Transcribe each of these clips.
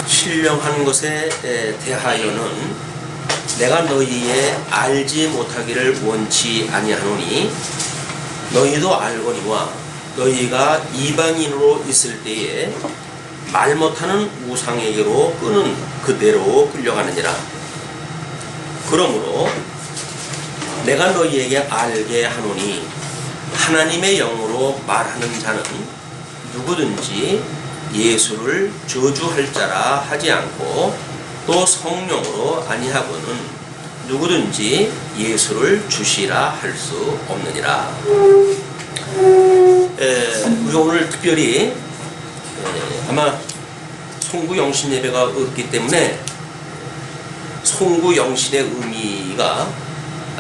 신령한 것에 대하여는 내가 너희의 알지 못하기를 원치 아니하노니 너희도 알거니와 너희가 이방인으로 있을 때에 말 못하는 우상에게로 끄는 그대로 끌려가느니라. 그러므로 내가 너희에게 알게 하노니 하나님의 영으로 말하는 자는 누구든지 예수를 저주할 자라 하지 않고 또 성령으로 아니하고는 누구든지 예수를 주시라 할 수 없느니라. 우리가 오늘 특별히 아마 송구영신 예배가 없기 때문에 송구영신의 의미가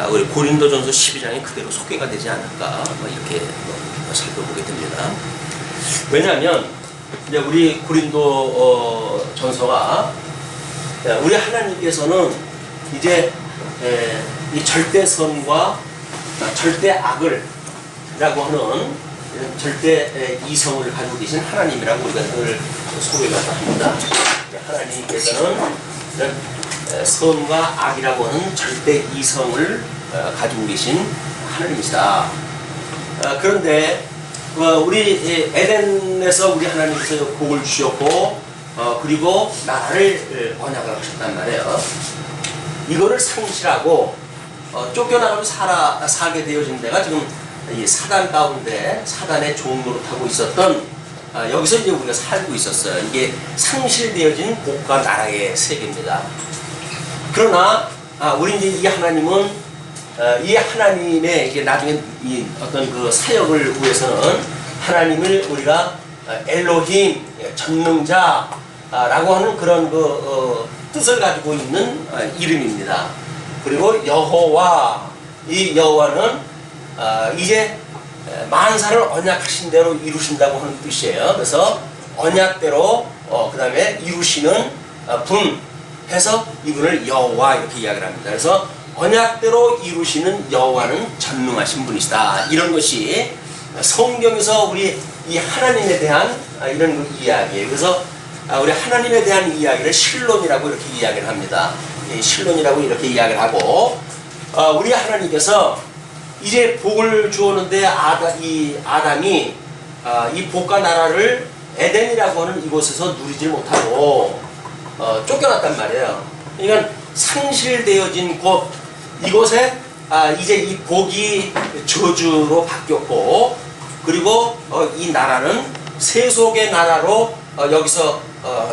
우리 고린도전서 12장에 그대로 소개가 되지 않을까 이렇게 살펴보게 됩니다. 왜냐하면 이제 우리 고린도 전서가 우리 하나님께서는 이제 이 절대선과 절대악을 라고 하는 절대 이성을 가지고 계신 하나님이라고 우리가 늘 소개가 합니다. 하나님께서는 선과 악이라고 하는 절대 이성을 가지고 계신 하나님이시다. 그런데 우리 에덴에서 우리 하나님께서 복을 주셨고 그리고 나라를 언약을 하셨단 말이에요. 이거를 상실하고 쫓겨나가면 살게 되어진 데가 지금 이 사단 가운데 사단의 종노릇하고 있었던 여기서 이제 우리가 살고 있었어요. 이게 상실되어진 복과 나라의 세계입니다. 그러나 우리 이제 이 하나님은 이 하나님의 이게 나중에 이 어떤 그 사역을 위해서는 하나님을 우리가 엘로힘 전능자라고 하는 그런 그 뜻을 가지고 있는 이름입니다. 그리고 여호와, 이 여호와는 이제 만사를 언약하신 대로 이루신다고 하는 뜻이에요. 그래서 언약대로 그 다음에 이루시는 분 해서 이분을 여호와 이렇게 이야기를 합니다. 그래서 언약대로 이루시는 여호와는 전능하신 분이시다. 이런 것이 성경에서 우리 이 하나님에 대한 이런 그 이야기예요. 그래서 우리 하나님에 대한 이야기를 실론이라고 이렇게 이야기를 합니다. 실론이라고 이렇게 이야기를 하고 우리 하나님께서 이제 복을 주었는데 이 아담이 이 복과 나라를 에덴이라고 하는 이곳에서 누리지 못하고 쫓겨났단 말이에요. 그러니까 상실되어진 곳 이곳에 이제 이 복이 저주로 바뀌었고 그리고 이 나라는 세속의 나라로 여기서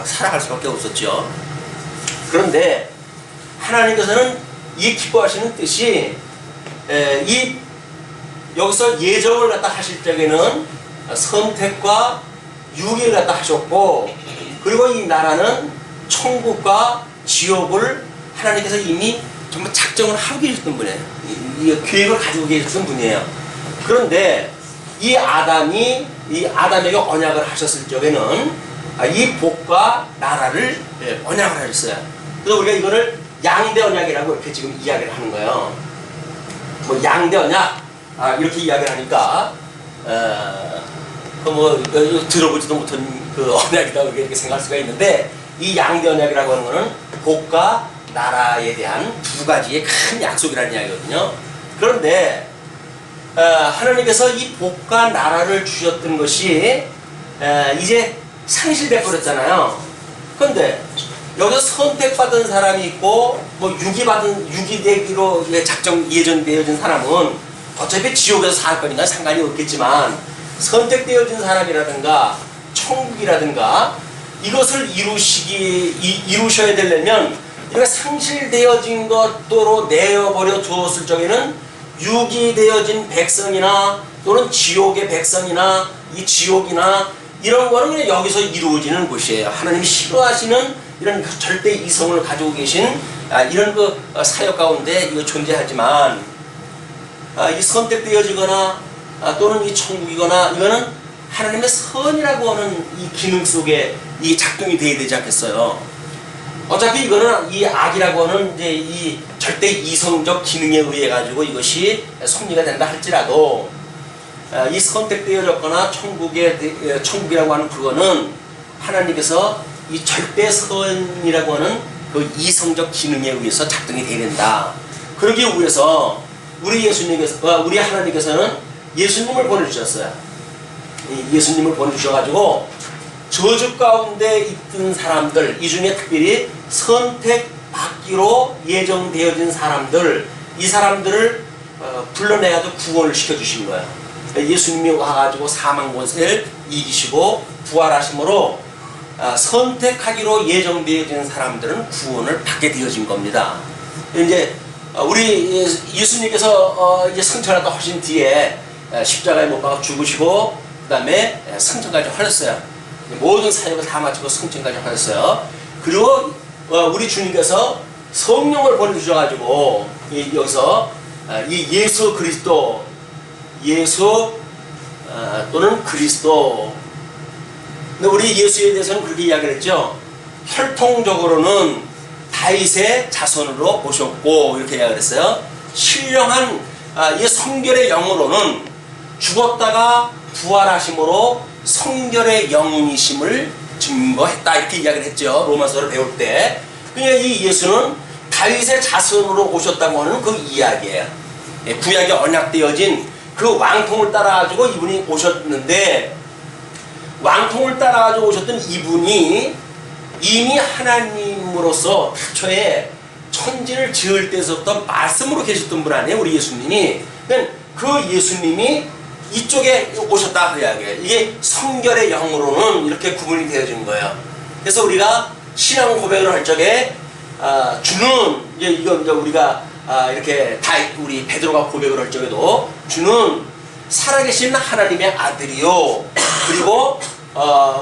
살아갈 수밖에 없었죠. 그런데 하나님께서는 이 기뻐하시는 뜻이 이 여기서 예정을 갖다 하실 적에는 선택과 유기를 갖다 하셨고 그리고 이 나라는 천국과 지옥을 하나님께서 이미 정말 작정을 하고 계셨던 분이에요. 이 계획을 가지고 계셨던 분이에요. 그런데 이 아담에게 언약을 하셨을 적에는 이 복과 나라를 언약을 하셨어요. 그래서 우리가 이거를 양대 언약이라고 이렇게 지금 이야기를 하는 거예요. 뭐 양대 언약 이렇게 이야기를 하니까 뭐 들어보지도 못한 그 언약이다 이렇게 생각할 수가 있는데 이 양대 언약이라고 하는 거는 복과 나라에 대한 두 가지의 큰 약속이라는 이야기거든요. 그런데 하나님께서 이 복과 나라를 주셨던 것이 이제 상실돼 버렸잖아요. 그런데 여기서 선택받은 사람이 있고 뭐 유기되기로 예정되어진 사람은 어차피 지옥에서 살 거니까 상관이 없겠지만 선택되어진 사람이라든가 천국이라든가 이것을 이루셔야 되려면 우리가 상실되어진 것도로 내어버려 주었을 적에는 유기되어진 백성이나 또는 지옥의 백성이나 이 지옥이나 이런 거는 그냥 여기서 이루어지는 곳이에요. 하나님이 싫어하시는 이런 절대 이성을 가지고 계신 이런 그 사역 가운데 이거 존재하지만 이 선택되어지거나 또는 이 천국이거나 이거는 하나님의 선이라고 하는 이 기능 속에 이 작동이 돼야 되지 않겠어요. 어차피 이거는 이 악이라고 하는 이제 이 절대 이성적 기능에 의해 가지고 이것이 섭리가 된다 할지라도 이 선택되어졌거나 천국이라고 하는 그거는 하나님께서 이 절대선이라고 하는 그 이성적 기능에 의해서 작동이 되야 된다. 그러기 위해서 우리 하나님께서는 예수님을 보내주셨어요. 예수님을 보내주셔가지고 저주 가운데 있던 사람들, 이 중에 특별히 선택받기로 예정되어진 사람들, 이 사람들을 불러내가지고 구원을 시켜주신 거예요. 예수님이 와가지고 사망 권세를 이기시고 부활하심으로 선택하기로 예정되어진 사람들은 구원을 받게 되어진 겁니다. 이제 우리 예수님께서 이제 승천하다 하신 뒤에 십자가에 못 박아 죽으시고 그 다음에 승천까지 하셨어요. 모든 사역을 다 마치고 승천까지 하셨어요. 그리고 우리 주님께서 성령을 보내주셔가지고 여기서 이 예수 그리스도, 예수 또는 그리스도. 근데 우리 예수에 대해서는 그렇게 이야기를 했죠. 혈통적으로는 다윗의 자손으로 오셨고 이렇게 이야기를 했어요. 신령한 이 성결의 영으로는 죽었다가 부활하심으로 성결의 영이심을 증거했다 이렇게 이야기를 했죠. 로마서를 배울 때. 그러니까 이 예수는 다윗의 자손으로 오셨다고 하는 그 이야기예요. 구약에 언약되어진 그 왕통을 따라가지고 이분이 오셨는데, 왕통을 따라가지고 오셨던 이분이 이미 하나님으로서 태초에 천지를 지을 때서부터 말씀으로 계셨던 분 아니에요, 우리 예수님이. 그러니까 그 예수님이 이쪽에 오셨다 그 이야기예요. 이게 성결의 영으로는 이렇게 구분이 되어진 거예요. 그래서 우리가 신앙 고백을 할 적에 주는 이제 우리가 이렇게 다 우리 베드로가 고백을 할 적에도 주는 살아계신 하나님의 아들이요, 그리고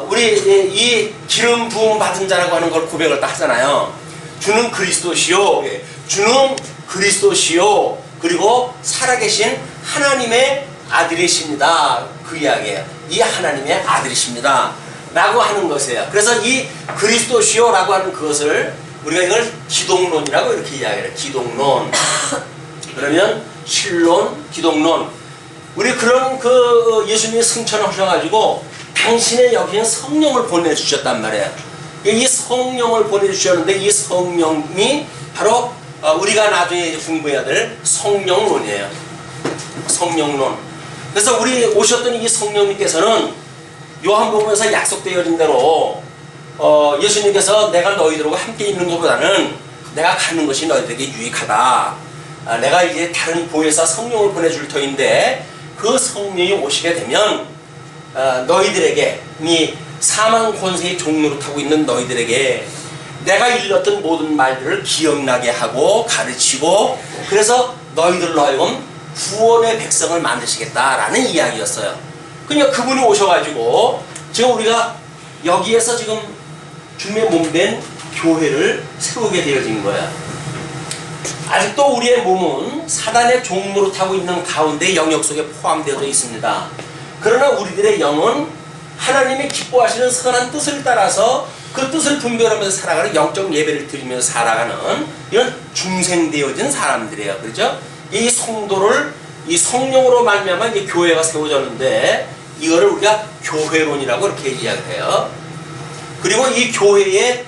우리 이 기름 부음 받은 자라고 하는 걸 고백을 딱 하잖아요. 주는 그리스도시요, 주는 그리스도시요, 그리고 살아계신 하나님의 아들이십니다. 그 이야기예요. 이 하나님의 아들이십니다 라고 하는 것이에요. 그래서 이 그리스도시요 라고 하는 그것을 우리가 이걸 기독론이라고 이렇게 이야기해요. 기독론. 그러면 신론, 기독론. 우리 그런 그 예수님이 승천하셔가지고 당신의 여기에 성령을 보내주셨단 말이에요. 이 성령을 보내주셨는데 이 성령이 바로 우리가 나중에 공부해야 될 성령론이에요. 성령론. 그래서 우리 오셨던 이 성령님께서는 요한복음에서 약속되어진 대로 예수님께서 내가 너희들과 함께 있는 것보다는 내가 가는 것이 너희들에게 유익하다. 내가 이제 다른 보혜사 성령을 보내줄 터인데 그 성령이 오시게 되면 너희들에게, 이 사망 권세의 종로를 타고 있는 너희들에게 내가 일렀던 모든 말들을 기억나게 하고 가르치고, 그래서 너희들로 하여금 구원의 백성을 만드시겠다라는 이야기였어요. 그러니까 그분이 오셔가지고 지금 우리가 여기에서 지금 주님의 몸된 교회를 세우게 되어진 거야. 아직도 우리의 몸은 사단의 종로를 타고 있는 가운데 영역 속에 포함되어 있습니다. 그러나 우리들의 영은 하나님이 기뻐하시는 선한 뜻을 따라서 그 뜻을 분별하면서 살아가는 영적 예배를 드리면서 살아가는 이런 중생되어진 사람들이에요. 그렇죠? 이 성도를 이 성령으로 말미암아 이제 교회가 세워졌는데 이거를 우리가 교회론이라고 이렇게 이야기해요. 그리고 이 교회에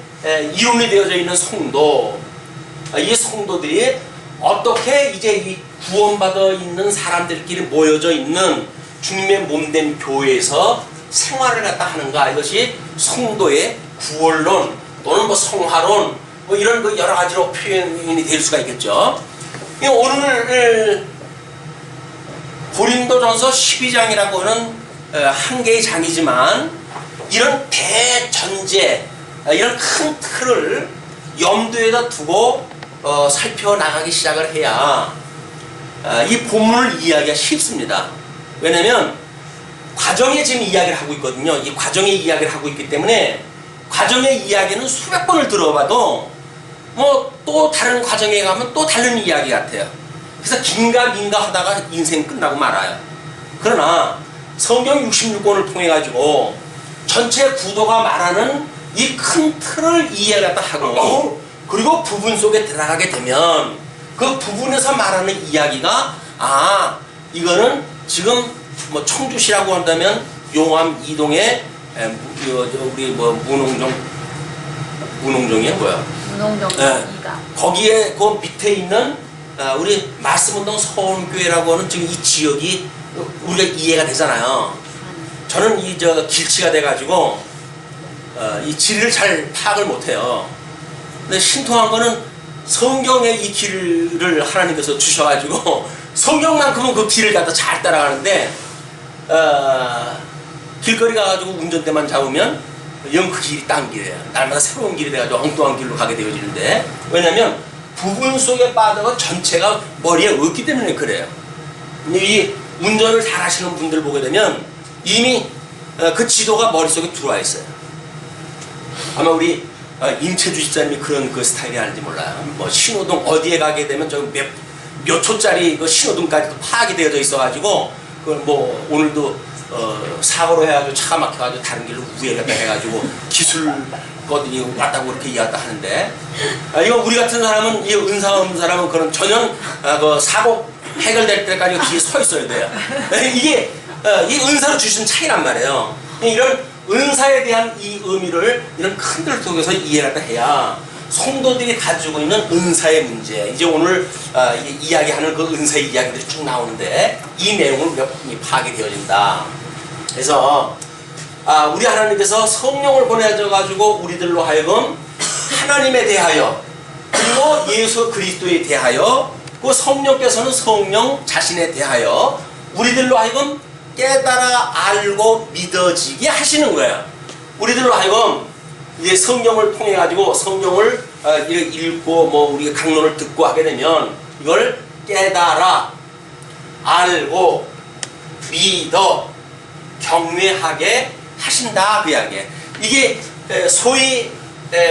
이론이 되어져 있는 성도, 이 성도들이 어떻게 이제 이 구원받아 있는 사람들끼리 모여져 있는 주님의 몸된 교회에서 생활을 갖다 하는가, 이것이 성도의 구원론 또는 뭐 성화론 뭐 이런 그 여러 가지로 표현이 될 수가 있겠죠. 오늘 고린도전서 12장이라고 하는 한 개의 장이지만 이런 대전제, 이런 큰 틀을 염두에다 두고 살펴나가기 시작을 해야 이 본문을 이해하기가 쉽습니다. 왜냐면 과정의 지금 이야기를 하고 있거든요. 이 과정의 이야기를 하고 있기 때문에 과정의 이야기는 수백 번을 들어봐도 뭐 또 다른 과정에 가면 또 다른 이야기 같아요. 그래서 긴가 민가 하다가 인생 끝나고 말아요. 그러나 성경 66권을 통해 가지고 전체 구도가 말하는 이 큰 틀을 이해하다 하고, 그리고 부분 속에 들어가게 되면 그 부분에서 말하는 이야기가, 이거는 지금 뭐 청주시라고 한다면 용암 이동에 우리 뭐 문홍정 문홍정이야 뭐야? 문홍정 네. 이가. 거기에 그 밑에 있는 우리 말씀운동 서원교회라고 하는 지금 이 지역이 우리가 이해가 되잖아요. 저는 이 길치가 돼가지고 이 지리를 잘 파악을 못해요. 근데 신통한 거는 성경의 이 길을 하나님께서 주셔가지고 성경만큼은 그 길을 갖다 잘 따라가는데 길거리 가가지고 운전대만 잡으면 영 그 길이 딴 길이에요. 날마다 새로운 길이 돼가지고 엉뚱한 길로 가게 되어지는데, 왜냐면 부분 속에 빠져가 전체가 머리에 없기 때문에 그래요. 이 운전을 잘 하시는 분들 보게 되면 이미 그 지도가 머릿속에 들어와 있어요. 아마 우리 임채주 집사님이 그런 그 스타일이 아닌지 몰라요. 뭐 신호등 어디에 가게 되면 저 몇 초짜리 그 신호등까지도 파악이 되어져 있어가지고 그걸 뭐 오늘도 사고로 해가지고 차가 막혀가지고 다른 길로 우회했다 해가지고 기술거들이 왔다고 그렇게 이해했다 하는데, 이거 우리 같은 사람은, 이 은사 없는 사람은 그런 전혀 그 사고 해결될 때까지 뒤에 서 있어야 돼요. 이게 이 은사로 주신 차이란 말이에요. 이런 은사에 대한 이 의미를 이런 큰 틀 속에서 이해를 해야 성도들이 가지고 있는 은사의 문제, 이제 오늘 이야기하는 그 은사의 이야기들이 쭉 나오는데 이 내용을 몇 분이 파악이 되어진다. 그래서 우리 하나님께서 성령을 보내셔가지고 우리들로 하여금 하나님에 대하여 그리고 예수 그리스도에 대하여, 그 성령께서는 성령 자신에 대하여 우리들로 하여금 깨달아 알고 믿어지게 하시는 거예요. 우리들로 하여금 이제 성경을 통해 가지고 성경을 읽고 뭐 우리가 강론을 듣고 하게 되면 이걸 깨달아 알고 믿어 경외하게 하신다, 그 이야기에. 이게 소위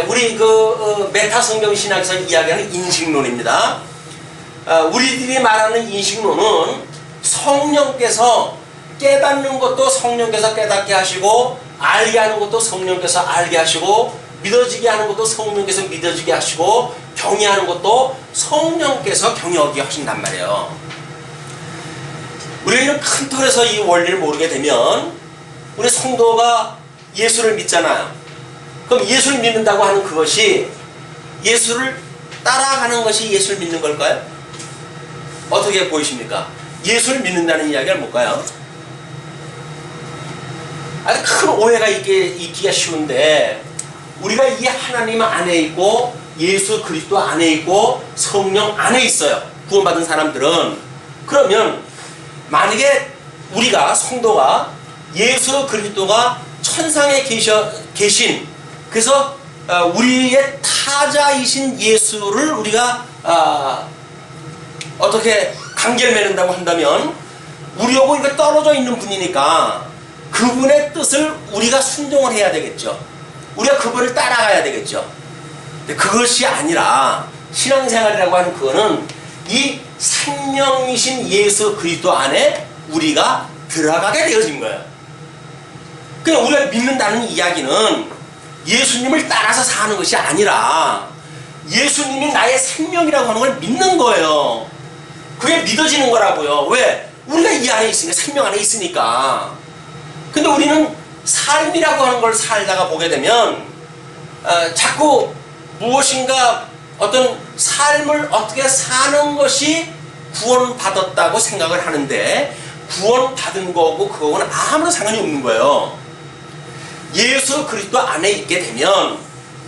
우리 그 메타 성경 신학에서 이야기하는 인식론입니다. 우리들이 말하는 인식론은 성령께서 깨닫는 것도 성령께서 깨닫게 하시고, 알게 하는 것도 성령께서 알게 하시고, 믿어지게 하는 것도 성령께서 믿어지게 하시고, 경외하는 것도 성령께서 경외하게 하신단 말이에요. 우리가 이런 큰 틀에서 이 원리를 모르게 되면 우리 성도가 예수를 믿잖아요. 그럼 예수를 믿는다고 하는 그것이 예수를 따라가는 것이 예수를 믿는 걸까요? 어떻게 보이십니까? 예수를 믿는다는 이야기가 뭘까요? 아주 큰 오해가 있기가 쉬운데, 우리가 이 하나님 안에 있고 예수 그리스도 안에 있고 성령 안에 있어요, 구원받은 사람들은. 그러면 만약에 우리가 성도가 예수 그리스도가 천상에 계신, 그래서 우리의 타자이신 예수를 우리가 어떻게 관계를 맺는다고 한다면, 우리하고 이렇게 떨어져 있는 분이니까 그분의 뜻을 우리가 순종을 해야 되겠죠. 우리가 그분을 따라가야 되겠죠. 근데 그것이 아니라 신앙생활이라고 하는 그거는 이 생명이신 예수 그리스도 안에 우리가 들어가게 되어진 거예요. 그냥 우리가 믿는다는 이야기는 예수님을 따라서 사는 것이 아니라 예수님이 나의 생명이라고 하는 걸 믿는 거예요. 그게 믿어지는 거라고요. 왜? 우리가 이 안에 있으니까, 생명 안에 있으니까. 근데 우리는 삶이라고 하는 걸 살다가 보게 되면 자꾸 무엇인가 어떤 삶을 어떻게 사는 것이 구원받았다고 생각을 하는데, 구원받은 거고 그거는 아무런 상관이 없는 거예요. 예수 그리스도 안에 있게 되면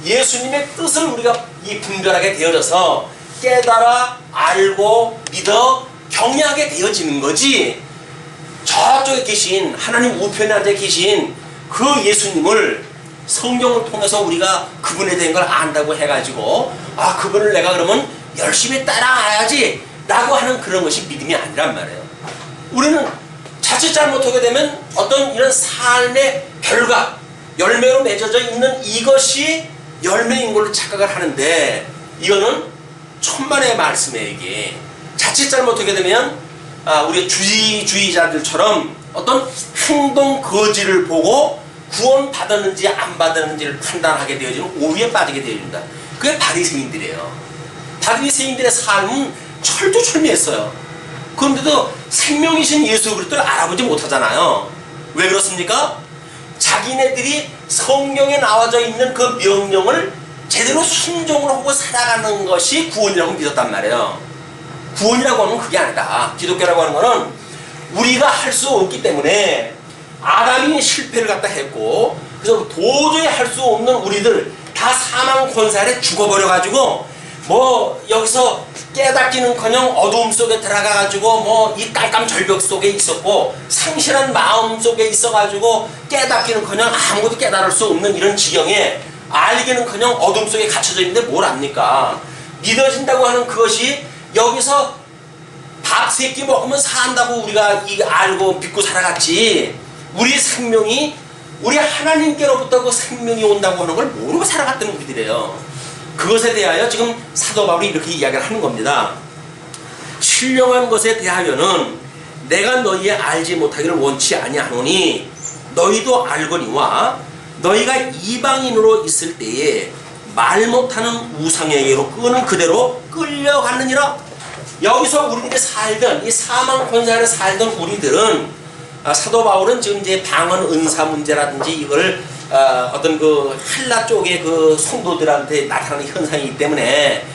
예수님의 뜻을 우리가 분별하게 되어져서 깨달아 알고 믿어 경외하게 되어지는 거지, 저쪽에 계신 하나님 우편에 앉아 계신 그 예수님을 성경을 통해서 우리가 그분에 대한 걸 안다고 해가지고 그분을 내가 그러면 열심히 따라가야지 라고 하는 그런 것이 믿음이 아니란 말이에요. 우리는 자칫 잘못하게 되면 어떤 이런 삶의 결과, 열매로 맺어져 있는 이것이 열매인 걸로 착각을 하는데, 이거는 천만의 말씀이에요. 이게 자칫 잘못하게 되면 우리 주의자들처럼 어떤 행동 거지를 보고 구원 받았는지 안 받았는지를 판단하게 되어지면 오류에 빠지게 되어진다. 그게 바리새인들이에요. 바리새인들의 삶은 철두철미했어요. 그런데도 생명이신 예수 그리스도를 알아보지 못하잖아요. 왜 그렇습니까? 자기네들이 성경에 나와져 있는 그 명령을 제대로 순종을 하고 살아가는 것이 구원이라고 믿었단 말이에요. 구원이라고 하는 그게 아니다. 기독교라고 하는 거는 우리가 할 수 없기 때문에 아담이 실패를 갖다 했고, 그래서 도저히 할 수 없는 우리들 다 사망 권세 아래 죽어버려가지고 뭐 여기서 깨닫기는커녕 어두움 속에 들어가가지고 뭐 이 깜깜 절벽 속에 있었고, 상실한 마음 속에 있어가지고 깨닫기는커녕 아무것도 깨달을 수 없는 이런 지경에 알기는커녕 어둠 속에 갇혀져 있는데 뭘 압니까? 믿어진다고 하는 그것이 여기서 밥 세 끼 먹으면 산다고 우리가 알고 믿고 살아갔지, 우리 생명이 우리 하나님께로부터 그 생명이 온다고 하는 걸 모르고 살아갔던 우리들이에요. 그것에 대하여 지금 사도 바울이 이렇게 이야기를 하는 겁니다. 신령한 것에 대하여는 내가 너희의 알지 못하기를 원치 아니하노니 너희도 알거니와 너희가 이방인으로 있을 때에 말 못하는 우상에게로 끄는 그대로 끌려갔느니라. 여기서 우리들이 살던 이 사망 권세 아래 살던 우리들은, 사도 바울은 지금 이제 방언 은사 문제라든지 이걸 어떤 그 헬라 쪽의 그 성도들한테 나타나는 현상이기 때문에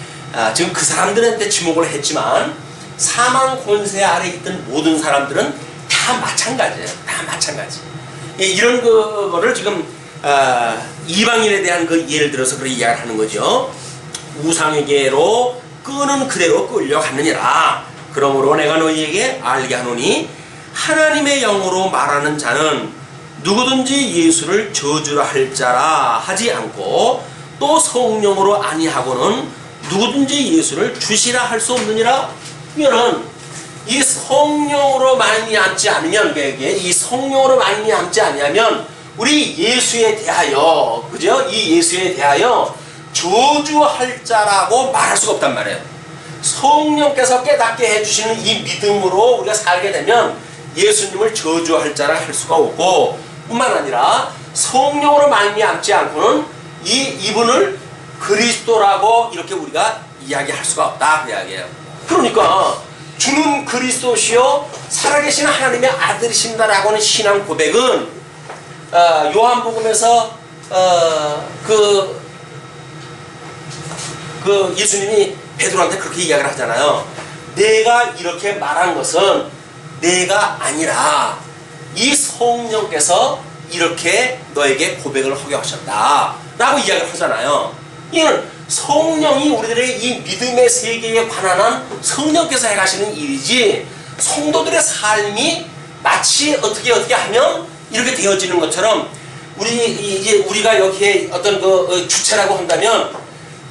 지금 그 사람들한테 지목을 했지만, 사망 권세 아래 있던 모든 사람들은 다 마찬가지예요. 다 마찬가지. 이런 거를 지금 이방인에 대한 그 예를 들어서 그렇게 이야기를 하는 거죠. 우상에게로 끄는 그대로 끌려갔느니라. 그러므로 내가 너희에게 알게 하노니 하나님의 영으로 말하는 자는 누구든지 예수를 저주라 할 자라 하지 않고, 또 성령으로 아니하고는 누구든지 예수를 주시라 할 수 없느니라. 이거는 이 성령으로 말미암지 않으면, 이 성령으로 말미암지 아니하면 우리 예수에 대하여, 그죠? 이 예수에 대하여 저주할 자라고 말할 수가 없단 말이에요. 성령께서 깨닫게 해주시는 이 믿음으로 우리가 살게 되면 예수님을 저주할 자라 할 수가 없고, 뿐만 아니라 성령으로 말미암지 않고는 이분을 그리스도라고 이렇게 우리가 이야기할 수가 없다, 그 이야기예요. 그러니까 주는 그리스도시요 살아계신 하나님의 아들이신다라고 하는 신앙 고백은 요한복음에서 예수님이 베드로한테 그렇게 이야기를 하잖아요. 내가 이렇게 말한 것은 내가 아니라 이 성령께서 이렇게 너에게 고백을 하게 하셨다 라고 이야기를 하잖아요. 이는 성령이 우리들의 이 믿음의 세계에 관한 성령께서 해가시는 일이지, 성도들의 삶이 마치 어떻게 하면 이렇게 되어지는 것처럼 우리가 여기에 어떤 그 주체라고 한다면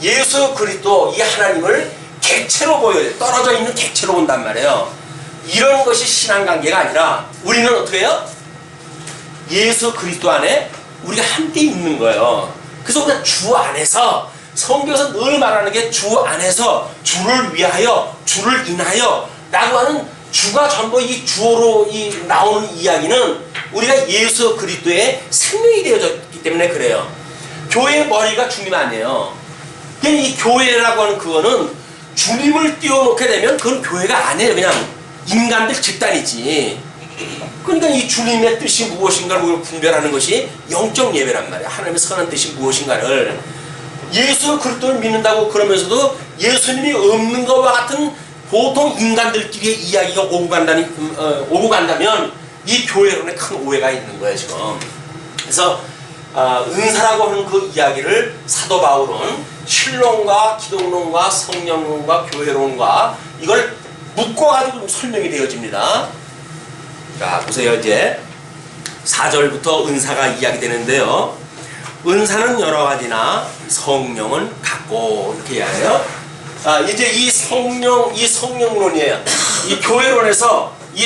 예수 그리스도 이 하나님을 객체로 보여요. 떨어져 있는 객체로 본단 말이에요. 이런 것이 신앙관계가 아니라 우리는 어떻게 해요? 예수 그리스도 안에 우리가 함께 있는 거예요. 그래서 우리가 주 안에서, 성경에서 늘 말하는 게 주 안에서, 주를 위하여, 주를 인하여 라고 하는 주가 전부 이 주어로 나오는 이야기는 우리가 예수 그리스도의 생명이 되어졌기 때문에 그래요. 교회의 머리가 주님 아니에요. 이 교회라고 하는 그거는 주님을 띄워놓게 되면 그건 교회가 아니에요. 그냥 인간들 집단이지. 그러니까 이 주님의 뜻이 무엇인가를 분별하는 것이 영적 예배란 말이야. 하나님의 선한 뜻이 무엇인가를. 예수 그리스도를 믿는다고 그러면서도 예수님이 없는 것과 같은 보통 인간들끼리의 이야기가 오고 간다면 이 교회론에 큰 오해가 있는 거예요, 지금. 그래서 은사라고 하는 그 이야기를 사도 바울은 신론과 기독론과 성령론과 교회론과 이걸 묶어가지고 설명이 되어집니다. 자, 보세요. 이제 4절부터 은사가 이야기되는데요. 은사는 여러 가지나 성령은 같고, 이렇게 이야기해요. 이제 이 성령론이에요. 이 교회론에서 이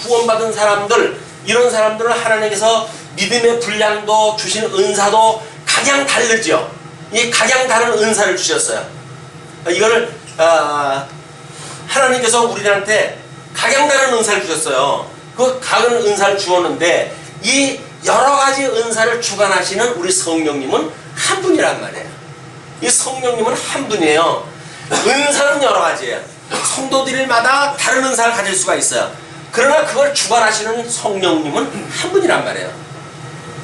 구원받은 사람들, 이런 사람들은 하나님께서 믿음의 분량도 주시는 은사도 각양 다르죠. 이 각양 다른 은사를 주셨어요. 이거를 하나님께서 우리들한테 각양 다른 은사를 주셨어요. 그 각은 은사를 주었는데 이 여러 가지 은사를 주관하시는 우리 성령님은 한 분이란 말이에요. 이 성령님은 한 분이에요. 은사는 여러 가지예요. 성도들마다 다른 은사를 가질 수가 있어요. 그러나 그걸 주관하시는 성령님은 한 분이란 말이에요.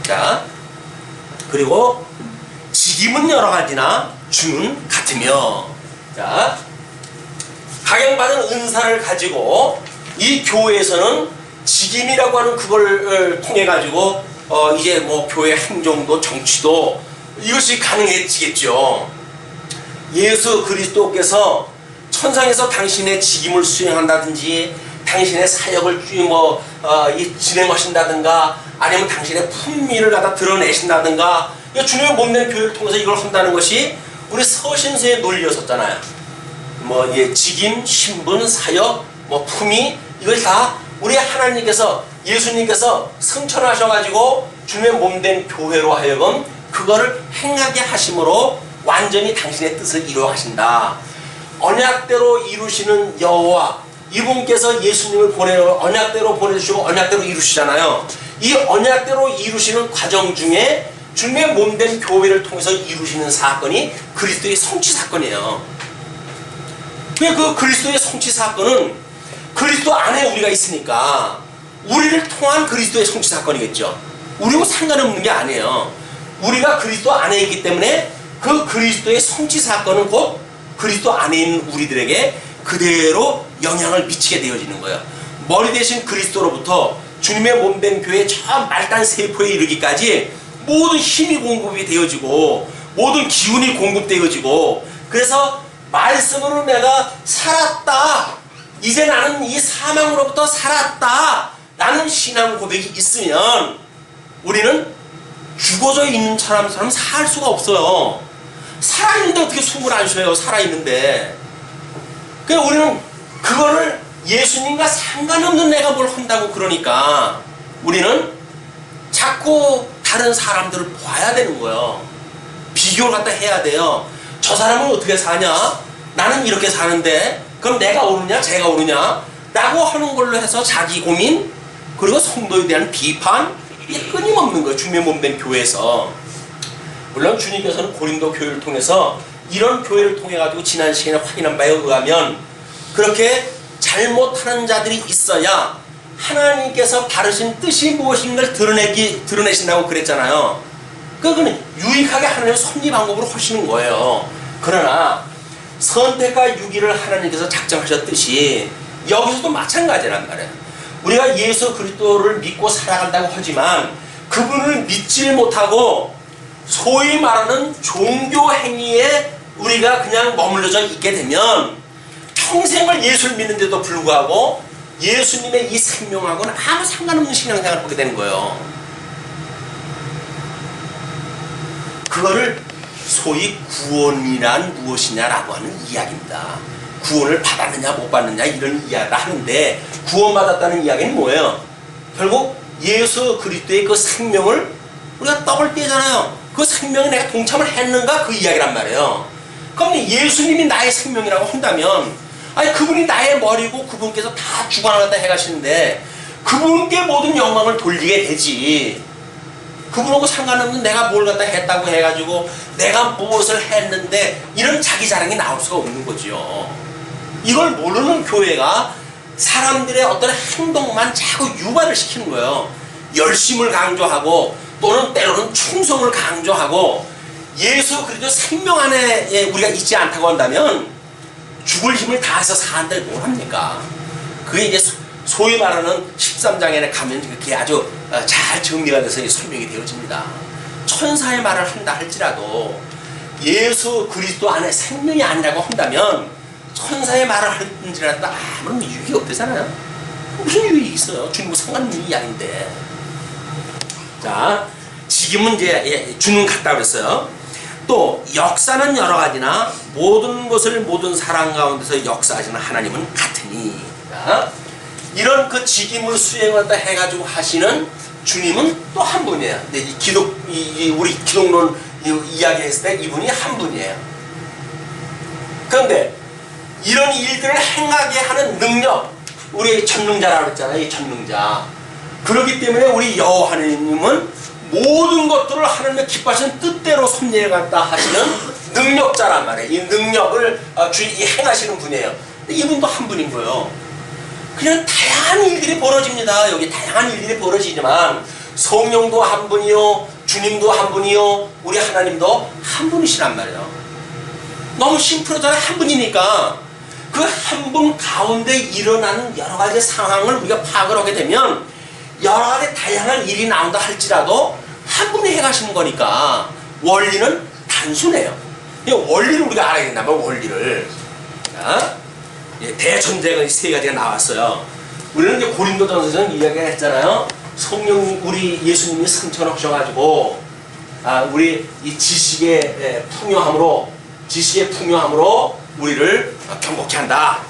자, 그리고 직임은 여러 가지나 주는 같으며. 자, 각양받은 은사를 가지고 이 교회에서는 직임이라고 하는 그걸 통해 가지고 이제 뭐 교회 행정도 정치도 이것이 가능해지겠죠. 예수 그리스도께서 천상에서 당신의 직임을 수행한다든지 당신의 사역을 진행하신다든가 아니면 당신의 품위를 갖다 드러내신다든가 주님의 몸된 교회를 통해서 이걸 한다는 것이 우리 서신서에 논리였었잖아요. 직임, 신분, 사역, 품위 이걸 다 우리 하나님께서 예수님께서 성천하셔가지고 주님의 몸된 교회로 하여금 그거를 행하게 하심으로 완전히 당신의 뜻을 이루어 가신다. 언약대로 이루시는 여호와 이분께서 예수님을 언약대로 보내주시고 언약대로 이루시잖아요. 이 언약대로 이루시는 과정 중에 주님의 몸된 교회를 통해서 이루시는 사건이 그리스도의 성취 사건이에요. 그 그리스도의 성취 사건은 그리스도 안에 우리가 있으니까 우리를 통한 그리스도의 성취 사건이겠죠. 우리하고 상관없는 게 아니에요. 우리가 그리스도 안에 있기 때문에 그 그리스도의 성취 사건은 곧 그리스도 안에 있는 우리들에게 그대로 영향을 미치게 되어지는 거예요. 머리 대신 그리스도로부터 주님의 몸된 교회 저 말단 세포에 이르기까지 모든 힘이 공급이 되어지고 모든 기운이 공급되어지고 그래서 말씀으로 내가 살았다. 이제 나는 이 사망으로부터 살았다. 라는 신앙 고백이 있으면 우리는 죽어져 있는 사람 살 수가 없어요. 살아있는데 어떻게 숨을 안 쉬어요? 살아있는데. 그러니까 우리는 그거를 예수님과 상관없는 내가 뭘 한다고 그러니까 우리는 자꾸 다른 사람들을 봐야 되는 거예요. 비교를 갖다 해야 돼요. 저 사람은 어떻게 사냐? 나는 이렇게 사는데 그럼 내가 옳으냐? 제가 옳으냐? 라고 하는 걸로 해서 자기 고민 그리고 성도에 대한 비판 이게 끊임없는 거예요. 주님의 몸된 교회에서. 물론 주님께서는 고린도 교회를 통해서 이런 교회를 통해 가지고 지난 시간에 확인한 바에 의하면 그렇게 잘못하는 자들이 있어야 하나님께서 바르신 뜻이 무엇인가를 드러내신다고 그랬잖아요. 그거는 유익하게 하나님의 섭리 방법으로 하시는 거예요. 그러나 선택과 유기를 하나님께서 작정하셨듯이 여기서도 마찬가지란 말이에요. 우리가 예수 그리스도를 믿고 살아간다고 하지만 그분을 믿질 못하고 소위 말하는 종교 행위에 우리가 그냥 머물러져 있게 되면 평생을 예수를 믿는데도 불구하고 예수님의 이 생명하고는 아무 상관없는 신앙생활을 하게 되는 거예요. 그거를 소위 구원이란 무엇이냐라고 하는 이야기입니다. 구원을 받았느냐 못 받느냐 이런 이야기를 하는데 구원받았다는 이야기는 뭐예요? 결국 예수 그리스도의 그 생명을 우리가 떡을 떼잖아요. 그 생명에 내가 동참을 했는가 그 이야기란 말이에요. 그럼 예수님이 나의 생명이라고 한다면 아니 그분이 나의 머리고 그분께서 다 주관하다 해가시는데 그분께 모든 영광을 돌리게 되지. 그분하고 상관없는 내가 뭘 갖다 했다고 해가지고 내가 무엇을 했는데 이런 자기 자랑이 나올 수가 없는 거죠. 이걸 모르는 교회가 사람들의 어떤 행동만 자꾸 유발을 시키는 거예요. 열심을 강조하고 또는 때로는 충성을 강조하고 예수 그리스도 생명 안에 우리가 있지 않다고 한다면 죽을 힘을 다해서 사는데 뭘 합니까? 그게 이제 소위 말하는 13장에 가면 그게 아주 잘 정리가 돼서 설명이 되어집니다. 천사의 말을 한다 할지라도 예수 그리스도 안에 생명이 아니라고 한다면 천사의 말을 할지라도 아무런 유익이 없대잖아요. 무슨 유익이 있어요? 주님과 상관없는 이야기인데. 자, 지금은 이제 주는 같다 그랬어요. 또 역사는 여러 가지나 모든 것을 모든 사람 가운데서 역사하시는 하나님은 같으니. 자, 이런 그 직임을 수행한다 해가지고 하시는 주님은 또 한 분이에요. 근데 우리 기독론 이야기했을 때 이분이 한 분이에요. 그런데 이런 일들을 행하게 하는 능력, 우리 전능자라고 했잖아요. 이 전능자. 그렇기 때문에 우리 여호와 하나님은 모든 것들을 하나님의 기뻐하시는 뜻대로 섭리해 갔다 하시는 능력자란 말이에요. 이 능력을 행하시는 분이에요. 이분도 한 분인 거예요. 그냥 다양한 일들이 벌어집니다. 여기 다양한 일들이 벌어지지만 성령도 한 분이요, 주님도 한 분이요, 우리 하나님도 한 분이시란 말이에요. 너무 심플하잖아요. 한 분이니까. 그 한 분 가운데 일어나는 여러 가지 상황을 우리가 파악을 하게 되면 여러 가지 다양한 일이 나온다 할지라도 한 분이 해가시는 거니까 원리는 단순해요. 이 원리를 우리가 알아야 된다면 원리를. 자, 대전제가 세 가지가 나왔어요. 우리는 이제 고린도전서에서 이야기를 했잖아요. 성령, 우리 예수님이 승천하셔가지고 우리 이 지식의 풍요함으로 우리를 경고케 한다.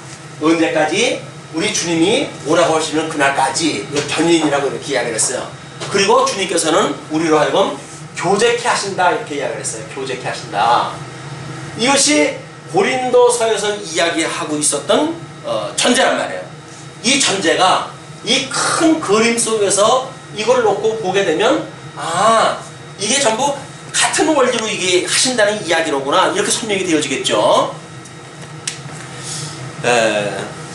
언제까지? 우리 주님이 오라고 하시는 그날까지. 견인이라고 이렇게 이야기를 했어요. 그리고 주님께서는 우리로 하여금 교제케 하신다, 이렇게 이야기를 했어요. 교제케 하신다. 이것이 고린도서에서 이야기하고 있었던 전제란 말이에요. 이 전제가 이 큰 그림 속에서 이걸 놓고 보게 되면 이게 전부 같은 원리로 이게 하신다는 이야기로구나, 이렇게 설명이 되어지겠죠.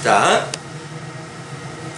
자,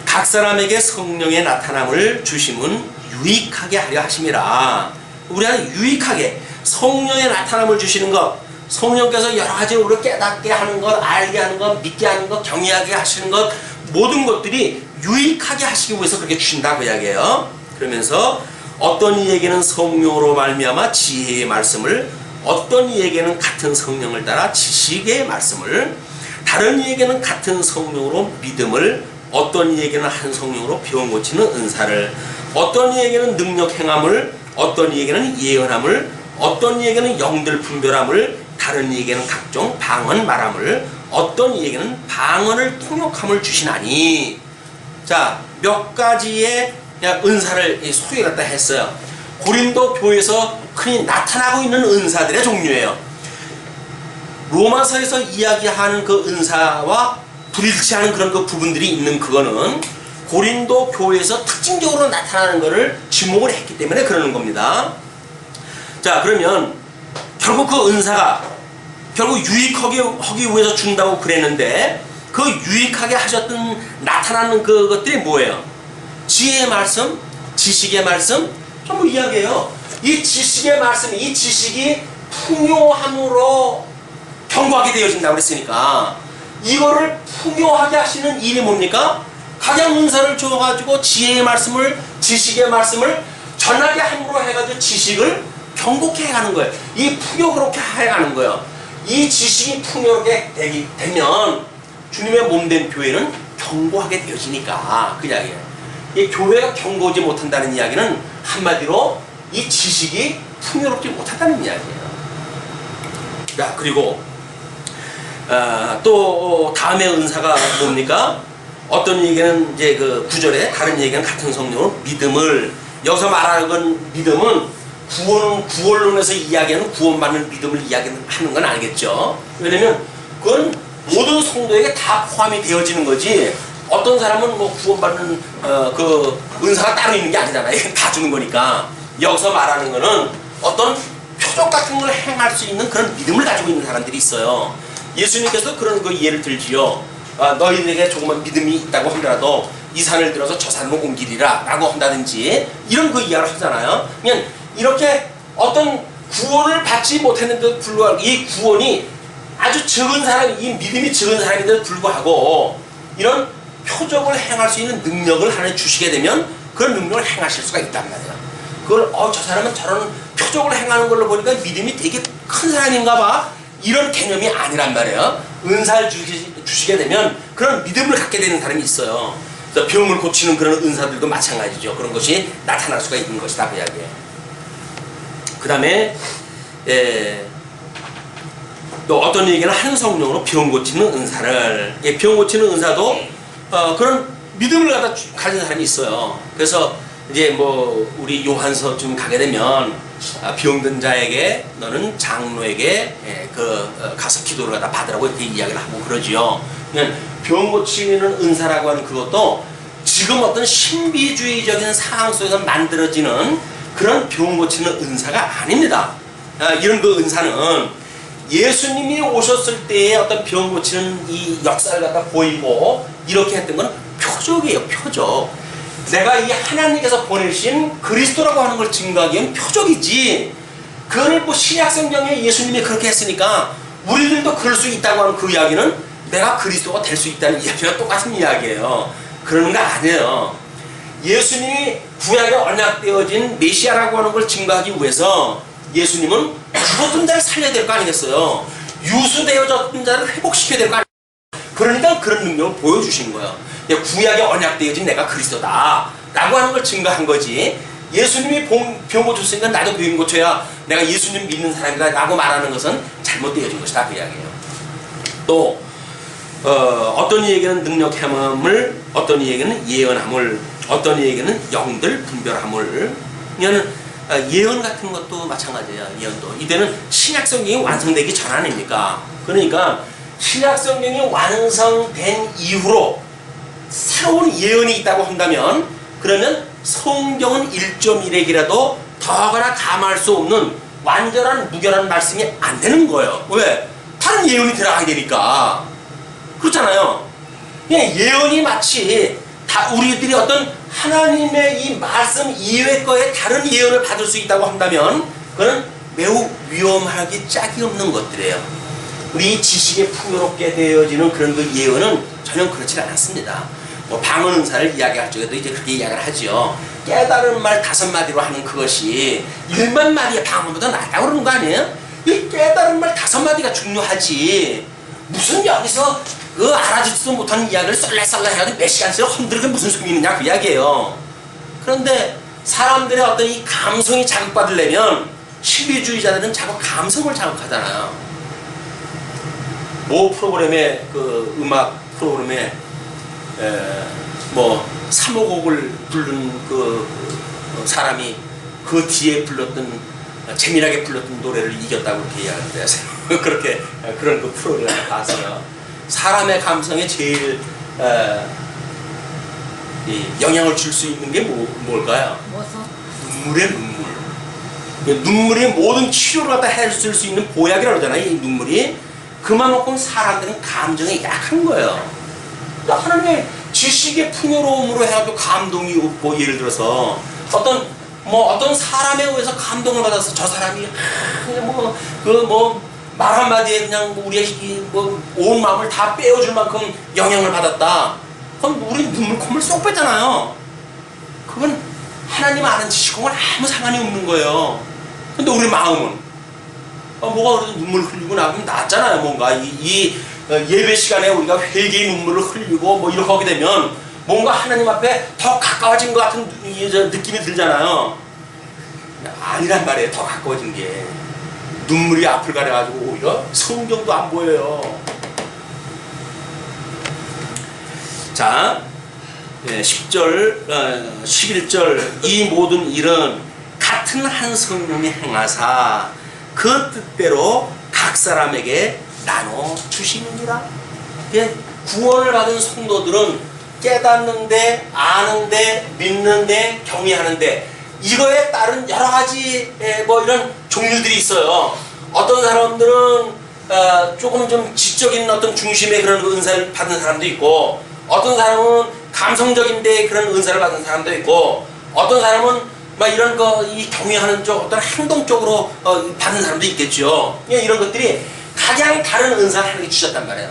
각 사람에게 성령의 나타남을 주심은 유익하게 하려 하심이라. 우리가 유익하게 성령의 나타남을 주시는 것, 성령께서 여러 가지 우리를 깨닫게 하는 것, 알게 하는 것, 믿게 하는 것, 경외하게 하시는 것, 모든 것들이 유익하게 하시기 위해서 그렇게 주신다고 이야기해요. 그러면서 어떤 이에게는 성령으로 말미암아 지혜의 말씀을, 어떤 이에게는 같은 성령을 따라 지식의 말씀을, 다른 이에게는 같은 성령으로 믿음을, 어떤 이에게는 한 성령으로 병 고치는 은사를, 어떤 이에게는 능력 행함을, 어떤 이에게는 예언함을, 어떤 이에게는 영들 분별함을, 다른 이에게는 각종 방언 말함을, 어떤 이에게는 방언을 통역함을 주시나니. 자, 몇 가지의 은사를 소개 갖다 했어요. 고린도 교회에서 흔히 나타나고 있는 은사들의 종류예요. 로마서에서 이야기하는 그 은사와 불일치하는 그런 그 부분들이 있는 그거는 고린도 교회에서 특징적으로 나타나는 것을 지목을 했기 때문에 그러는 겁니다. 자, 그러면 결국 그 은사가 결국 유익하게 하기 위해서 준다고 그랬는데, 그 유익하게 하셨던 나타나는 그것들이 뭐예요? 지혜의 말씀, 지식의 말씀, 전부 이야기해요. 이 지식의 말씀, 이 지식이 풍요함으로 경고하게 되어진다고 그랬으니까, 이거를 풍요하게 하시는 일이 뭡니까? 각양 은사를 줘가지고 지혜의 말씀을, 지식의 말씀을 전하게 함으로 해가지고 지식을 경고케 해가는 거예요. 이 풍요롭게 해가는 거예요. 이 지식이 풍요롭게 되면 주님의 몸된 교회는 경고하게 되어지니까, 그 이야기예요. 이 교회가 경고하지 못한다는 이야기는 한마디로 이 지식이 풍요롭지 못한다는 이야기예요. 자, 그리고 또 다음의 은사가 뭡니까? 어떤 얘기는 이제 그 구절에 다른 얘기는 같은 성령으로 믿음을, 여기서 말하는 믿음은 구원론에서 이야기하는 구원받는 믿음을 이야기하는 건 아니겠죠. 왜냐면 그건 모든 성도에게 다 포함이 되어지는 거지, 어떤 사람은 뭐 구원받는 그 은사가 따로 있는 게 아니잖아요. 이건 다 주는 거니까. 여기서 말하는 거는 어떤 표적 같은 걸 행할 수 있는 그런 믿음을 가지고 있는 사람들이 있어요. 예수님께서 그런 그 예를 들지요. 너희들에게 조금만 믿음이 있다고 하더라도 이 산을 들어서 저 산으로 옮기리라 라고 한다든지, 이런 그 이야기를 하잖아요. 그냥 이렇게 어떤 구원을 받지 못했는데도 불구하고 이 구원이 아주 적은 사람, 이 믿음이 적은 사람인데도 불구하고 이런 표적을 행할 수 있는 능력을 하나 주시게 되면 그런 능력을 행하실 수가 있단 말이에요. 그걸 저 사람은 저런 표적을 행하는 걸로 보니까 믿음이 되게 큰 사람인가 봐, 이런 개념이 아니란 말이에요. 은사를 주시게 되면 그런 믿음을 갖게 되는 사람이 있어요. 그래서 병을 고치는 그런 은사들도 마찬가지죠. 그런 것이 나타날 수가 있는 것이다, 그 이야기예요. 그 다음에 또 어떤 얘기는 한 성령으로 병 고치는 은사를, 병 고치는 은사도 그런 믿음을 가진 사람이 있어요. 그래서 이제 뭐 우리 요한서 좀 가게 되면 병든 자에게 너는 장로에게 가서 기도를 갖다 받으라고 이렇게 이야기를 하고 그러지요. 그러니까 병 고치는 은사라고 하는 그것도 지금 어떤 신비주의적인 상황 속에서 만들어지는 그런 병 고치는 은사가 아닙니다. 이런 그 은사는 예수님이 오셨을 때의 어떤 병 고치는 이 역사를 갖다 보이고 이렇게 했던 건 표적이에요, 표적. 내가 이 하나님께서 보내신 그리스도라고 하는 걸 증거하기 위한 표적이지, 그걸 뭐 신약성경에 예수님이 그렇게 했으니까 우리들도 그럴 수 있다고 하는 그 이야기는 내가 그리스도가 될 수 있다는 이야기와 똑같은 이야기예요. 그러는 거 아니에요. 예수님이 구약에 언약되어진 메시아라고 하는 걸 증거하기 위해서 예수님은 죽었던 자를 살려야 될 거 아니겠어요? 유수되어졌던 자를 회복시켜야 될 거 아니겠어요? 그러니까 그런 능력을 보여주신 거예요. 구약에 언약되어진 내가 그리스도다 라고 하는 걸 증거한 거지, 예수님이 병 고쳤으니까 나도 병 고쳐야 내가 예수님 믿는 사람이다 라고 말하는 것은 잘못되어진 것이다, 그 이야기예요. 또 어떤 이에게는 능력 행함을, 어떤 이에게는 예언함을, 어떤 이에게는 영들 분별함을. 이거는 예언 같은 것도 마찬가지예요. 예언도 이때는 신약성경이 완성되기 전 아닙니까? 그러니까 신약성경이 완성된 이후로 새로운 예언이 있다고 한다면, 그러면 성경은 1.1핵이라도 더하거나 감할 수 없는 완전한 무결한 말씀이 안 되는 거예요. 왜? 다른 예언이 들어가야 되니까. 그렇잖아요. 예언이 마치 다 우리들이 어떤 하나님의 이 말씀 이외의 거에 다른 예언을 받을 수 있다고 한다면 그건 매우 위험하기 짝이 없는 것들이에요. 우리 지식에 풍요롭게 되어지는 그런 그 예언은 전혀 그렇지 않습니다. 뭐 방언 은사를 이야기할 적에도 이제 그렇게 이야기를 하죠. 깨달은 말 5마디로 하는 그것이 1만 마디의 방언보다 낫다고 그러는 거 아니에요? 이 깨달은 말 5마디가 중요하지, 무슨 여기서 그 알아듣지도 못하는 이야기를 썰래썰래 해가지고 몇 시간씩 흔들게 무슨 소용이 있느냐, 그 이야기예요. 그런데 사람들의 어떤 이 감성이 자극받으려면 신비주의자들은 자꾸 감성을 자극하잖아요. 모 프로그램에, 그 음악 프로그램에 뭐 3호곡을 부른 그 사람이 그 뒤에 불렀던, 재미나게 불렀던 노래를 이겼다고 그렇게 이야기를 하세요. 그렇게 그런 그 프로그램을 봤어요. 사람의 감성에 제일 영향을 줄 수 있는 게 뭘까요? 눈물의 눈물. 눈물이 모든 치료를 갖다 해줄 수 있는 보약이라고 그러잖아요. 이 눈물이. 그만큼 사람들은 감정에 약한 거예요. 하나님의 지식의 풍요로움으로 해가지고 감동이 없고, 예를 들어서 어떤 사람에 의해서 감동을 받아서 저 사람이 말 한마디에 그냥 우리의 온 마음을 다 빼어줄 만큼 영향을 받았다. 그럼 우리 눈물 콧물 쏙 뺐잖아요. 그건 하나님 아는 지식과는 아무 상관이 없는 거예요. 근데 우리 마음은 뭐가 그래도 눈물 흘리고 나면 낫잖아요. 뭔가 이 예배 시간에 우리가 회개의 눈물을 흘리고 뭐 이렇게 하게 되면 뭔가 하나님 앞에 더 가까워진 것 같은 느낌이 들잖아요. 아니란 말이에요. 더 가까워진 게 눈물이 앞을 가려가지고 오히려 성경도 안 보여요. 자, 10절, 11절, 이 모든 일은 같은 한 성령이 행하사 그 뜻대로 각 사람에게 나눠 주시느니라. 구원을 받은 성도들은 깨닫는데, 아는데, 믿는데, 경외하는데, 이거에 따른 여러 가지 뭐 이런 종류들이 있어요. 어떤 사람들은 조금 좀 지적인 어떤 중심의 그런 은사를 받은 사람도 있고, 어떤 사람은 감성적인데 그런 은사를 받은 사람도 있고, 어떤 사람은 막 이런 이 경외하는 쪽, 어떤 행동 쪽으로 받은 사람도 있겠죠. 이런 것들이 가장 다른 은사를 하나님께 주셨단 말이에요.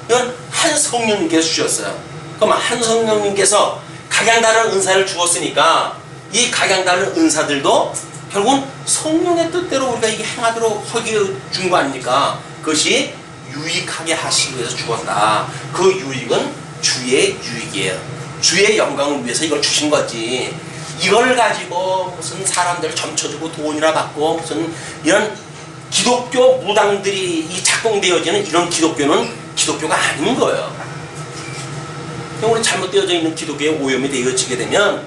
이건 한 성령님께서 주셨어요. 그럼 한 성령님께서 각양 다른 은사를 주었으니까 이 각양 다른 은사들도 결국은 성령의 뜻대로 우리가 이게 행하도록 허기해 준 거 아닙니까? 그것이 유익하게 하시기 위해서 주었다. 그 유익은 주의 유익이에요. 주의 영광을 위해서 이걸 주신 거지. 이걸 가지고 무슨 사람들 점쳐주고 돈이나 받고 무슨 이런 기독교 무당들이 이 작동되어지는 이런 기독교는 기독교가 아닌 거예요. 우리 잘못되어져 있는 기독교에 오염이 되어지게 되면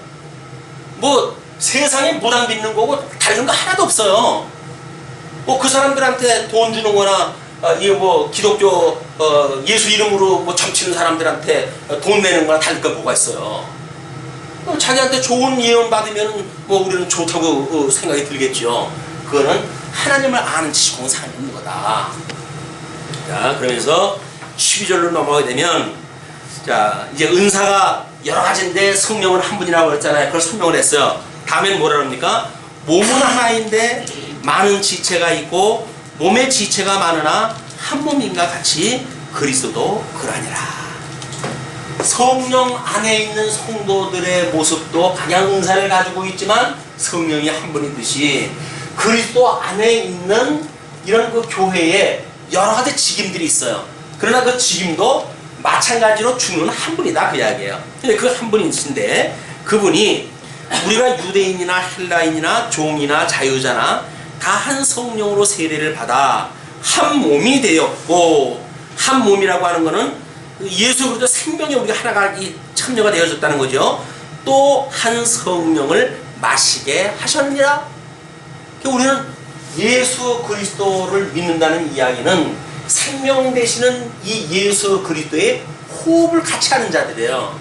뭐 세상에 무당 믿는 거고 다른 거 하나도 없어요. 뭐 그 사람들한테 돈 주는 거나 이 뭐 기독교 예수 이름으로 뭐 점치는 사람들한테 돈 내는 거나 다를 거 뭐가 있어요. 자기한테 좋은 예언 받으면 뭐 우리는 좋다고 생각이 들겠죠. 그거는 하나님을 아는 지식과는 상관없는 거다. 자, 그러면서 12절로 넘어가게 되면, 자, 이제 은사가 여러 가지인데 성령은 한 분이라고 그랬잖아요. 그걸 설명을 했어요. 다음엔 뭐라 합니까? 몸은 하나인데 많은 지체가 있고 몸의 지체가 많으나 한 몸인가 같이 그리스도도 그러하니라. 성령 안에 있는 성도들의 모습도 각양 은사를 가지고 있지만 성령이 한 분이듯이 그리스도 안에 있는 이런 그 교회에 여러 가지 직임들이 있어요. 그러나 그 직임도 마찬가지로 주는 한 분이다 그 이야기예요. 근데 그 한 분이신데 그분이 우리가 유대인이나 헬라인이나 종이나 자유자나 다 한 성령으로 세례를 받아 한 몸이 되었고, 한 몸이라고 하는 것은 예수 그리스도 생명에 우리가 하나가 참여가 되어졌다는 거죠. 또 한 성령을 마시게 하셨느니라. 우리는 예수 그리스도를 믿는다는 이야기는 생명 되시는 이 예수 그리스도의 호흡을 같이 하는 자들이에요.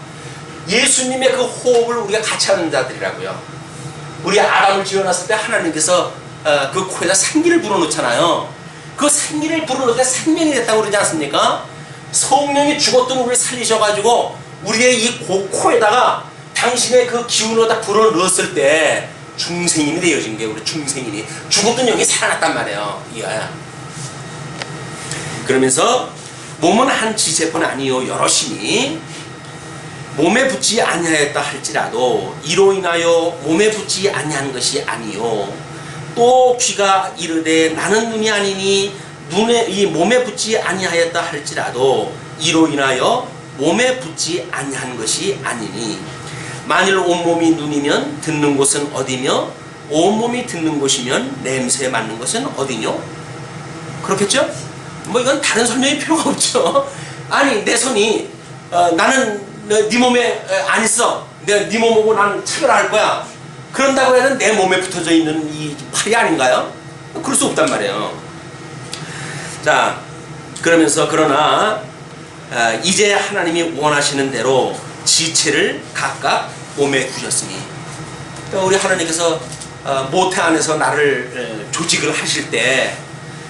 예수님의 그 호흡을 우리가 같이 하는 자들이라고요. 우리 아담을 지어놨을 때 하나님께서 그 코에다 생기를 불어넣잖아요. 그 생기를 불어넣을 때 생명이 됐다고 그러지 않습니까? 성령이 죽었던 우리를 살리셔가지고 우리의 이 코에다가 당신의 그 기운을 다 불어넣었을 때 중생인이 되어진 게 우리 중생인이 죽었던 영이 살아났단 말이에요. 이거야. 그러면서 몸은 한 지체뿐 아니요 여럿이니 몸에 붙지 아니하였다 할지라도 이로 인하여 몸에 붙지 아니한 것이 아니요 또 귀가 이르되 나는 눈이 아니니 눈에 이 몸에 붙지 아니하였다 할지라도 이로 인하여 몸에 붙지 아니한 것이 아니니 만일 온몸이 눈이면 듣는 곳은 어디며 온몸이 듣는 곳이면 냄새에 맡는 것은 어디뇨? 그렇겠죠? 뭐 이건 다른 설명이 필요가 없죠. 아니 내 손이 나는 네 몸에 안 있어. 내가 네 몸하고 나는 차별할 거야. 그런다고 해서 내 몸에 붙어져 있는 이 팔이 아닌가요? 그럴 수 없단 말이에요. 자, 그러면서 그러나 이제 하나님이 원하시는 대로 지체를 각각 몸에 주셨으니, 그러니까 우리 하나님께서 모태 안에서 나를 조직을 하실 때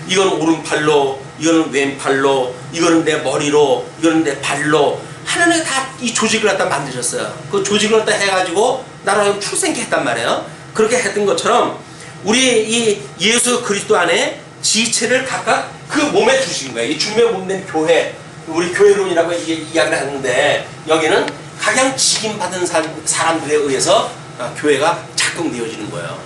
이건 오른팔로, 이거는 왼팔로, 이거는 내 머리로, 이거는 내 발로 하나님이 다 이 조직을 갖다 만드셨어요. 그 조직을 갖다 해가지고 나를 출생케 했단 말이에요. 그렇게 했던 것처럼 우리 이 예수 그리스도 안에 지체를 각각 그 몸에 주신 거예요. 이 주님의 몸된 교회, 우리 교회론이라고 이야기를 했는데 여기는 각양 직임 받은 사람들에 의해서 교회가 작동되어지는 거예요.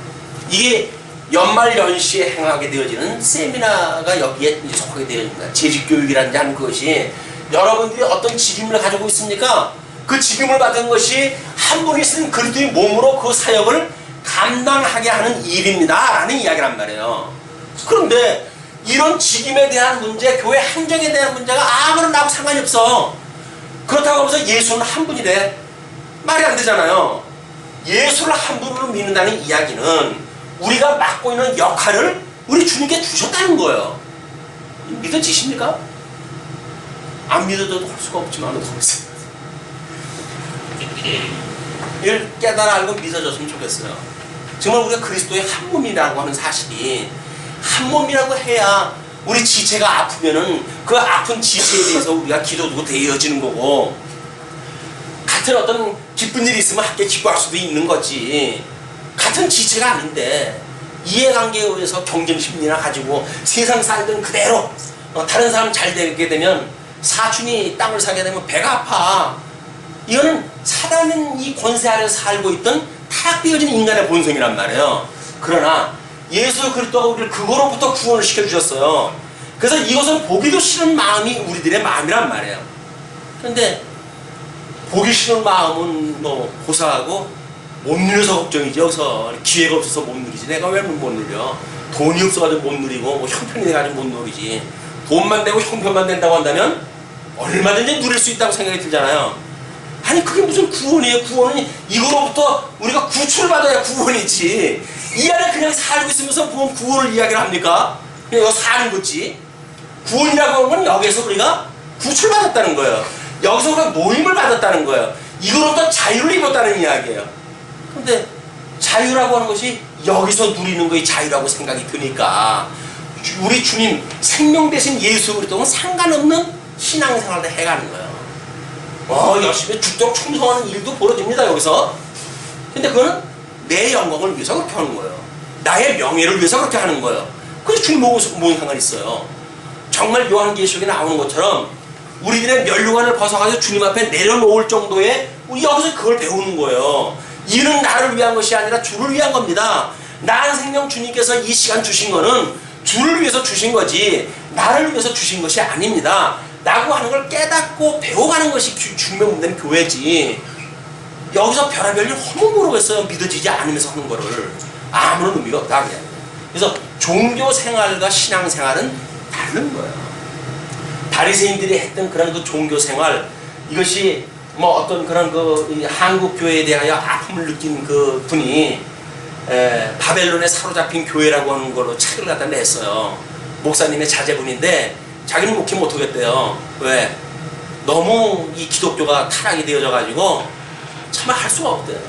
이게 연말 연시에 행하게 되어지는 세미나가 여기에 속하게 되어집니다. 재직교육이라는 그것이 여러분들이 어떤 직임을 가지고 있습니까? 그 직임을 받은 것이 한 분이 쓴 그리스도의 몸으로 그 사역을 감당하게 하는 일입니다 라는 이야기란 말이에요. 그런데 이런 직임에 대한 문제, 교회 행정에 대한 문제가 아무런 나하고 상관이 없어. 그렇다고 하면서 예수는 한 분이래. 말이 안 되잖아요. 예수를 한 분으로 믿는다는 이야기는 우리가 맡고 있는 역할을 우리 주님께 주셨다는 거예요. 믿어지십니까? 안 믿어도 할 수가 없지만 이걸 깨달아 알고 믿어졌으면 좋겠어요. 정말 우리가 그리스도의 한 몸이라고 하는 사실이, 한 몸이라고 해야 우리 지체가 아프면은 그 아픈 지체에 대해서 우리가 기도도 되어지는 거고, 같은 어떤 기쁜 일이 있으면 함께 기뻐할 수도 있는 거지. 같은 지체가 아닌데 이해관계에 의해서 경쟁심리나 가지고 세상 살던 그대로 다른 사람 잘 되게 되면, 사촌이 땅을 사게 되면 배가 아파. 이거는 사단은 이 권세 아래서 살고 있던 타락되어진 인간의 본성이란 말이에요. 그러나 예수 그리스도가 우리를 그거로부터 구원을 시켜주셨어요. 그래서 이것은 보기도 싫은 마음이 우리들의 마음이란 말이에요. 그런데 보기 싫은 마음은 뭐 고사하고 못 누려서 걱정이지. 여기서 기회가 없어서 못 누리지. 내가 왜 못 누려? 돈이 없어가지고 못 누리고 뭐 형편이 돼가지고 못 누리지. 돈만 되고 형편만 된다고 한다면 얼마든지 누릴 수 있다고 생각이 들잖아요. 아니 그게 무슨 구원이에요. 구원은 이거로부터 우리가 구출을 받아야 구원이지. 이 안에 그냥 살고 있으면서 뭔 구원을 이야기를 합니까? 그냥 여기 사는 거지. 구원이라고 하는 건 여기에서 우리가 구출받았다는 거예요. 여기서 우리가 노임을 받았다는 거예요. 이거로부터 자유를 입었다는 이야기예요. 근데 자유라고 하는 것이 여기서 누리는 것이 자유라고 생각이 드니까 우리 주님 생명 대신 예수 그리스도는 상관없는 신앙생활을 해가는 거예요. 열심히 죽도록 충성하는 일도 벌어집니다, 여기서. 근데 그거는 내 영광을 위해서 그렇게 하는 거예요. 나의 명예를 위해서 그렇게 하는 거예요. 그래서 주님하고 뭔 상관이 있어요. 정말 요한계시록에 나오는 것처럼 우리들의 면류관을 벗어가지고 주님 앞에 내려놓을 정도의 우리 여기서 그걸 배우는 거예요. 이는 나를 위한 것이 아니라 주를 위한 겁니다. 나한 생명 주님께서 이 시간 주신 거는 주를 위해서 주신 거지 나를 위해서 주신 것이 아닙니다. 라고 하는 걸 깨닫고 배워가는 것이 주님의 몸된 교회지. 여기서 별의별 일 허무 모르겠어요. 믿어지지 않으면서 하는 거를. 아무런 의미가 없다. 그냥. 그래서 종교 생활과 신앙 생활은 다른 거예요. 바리새인들이 했던 그런 그 종교 생활, 이것이 뭐 어떤 그런 그 한국 교회에 대하여 아픔을 느낀 그 분이 바벨론에 사로잡힌 교회라고 하는 걸로 책을 갖다 냈어요. 목사님의 자제분인데 자기는 목회 못하겠대요. 왜? 너무 이 기독교가 타락이 되어져 가지고 참 할 수가 없대요.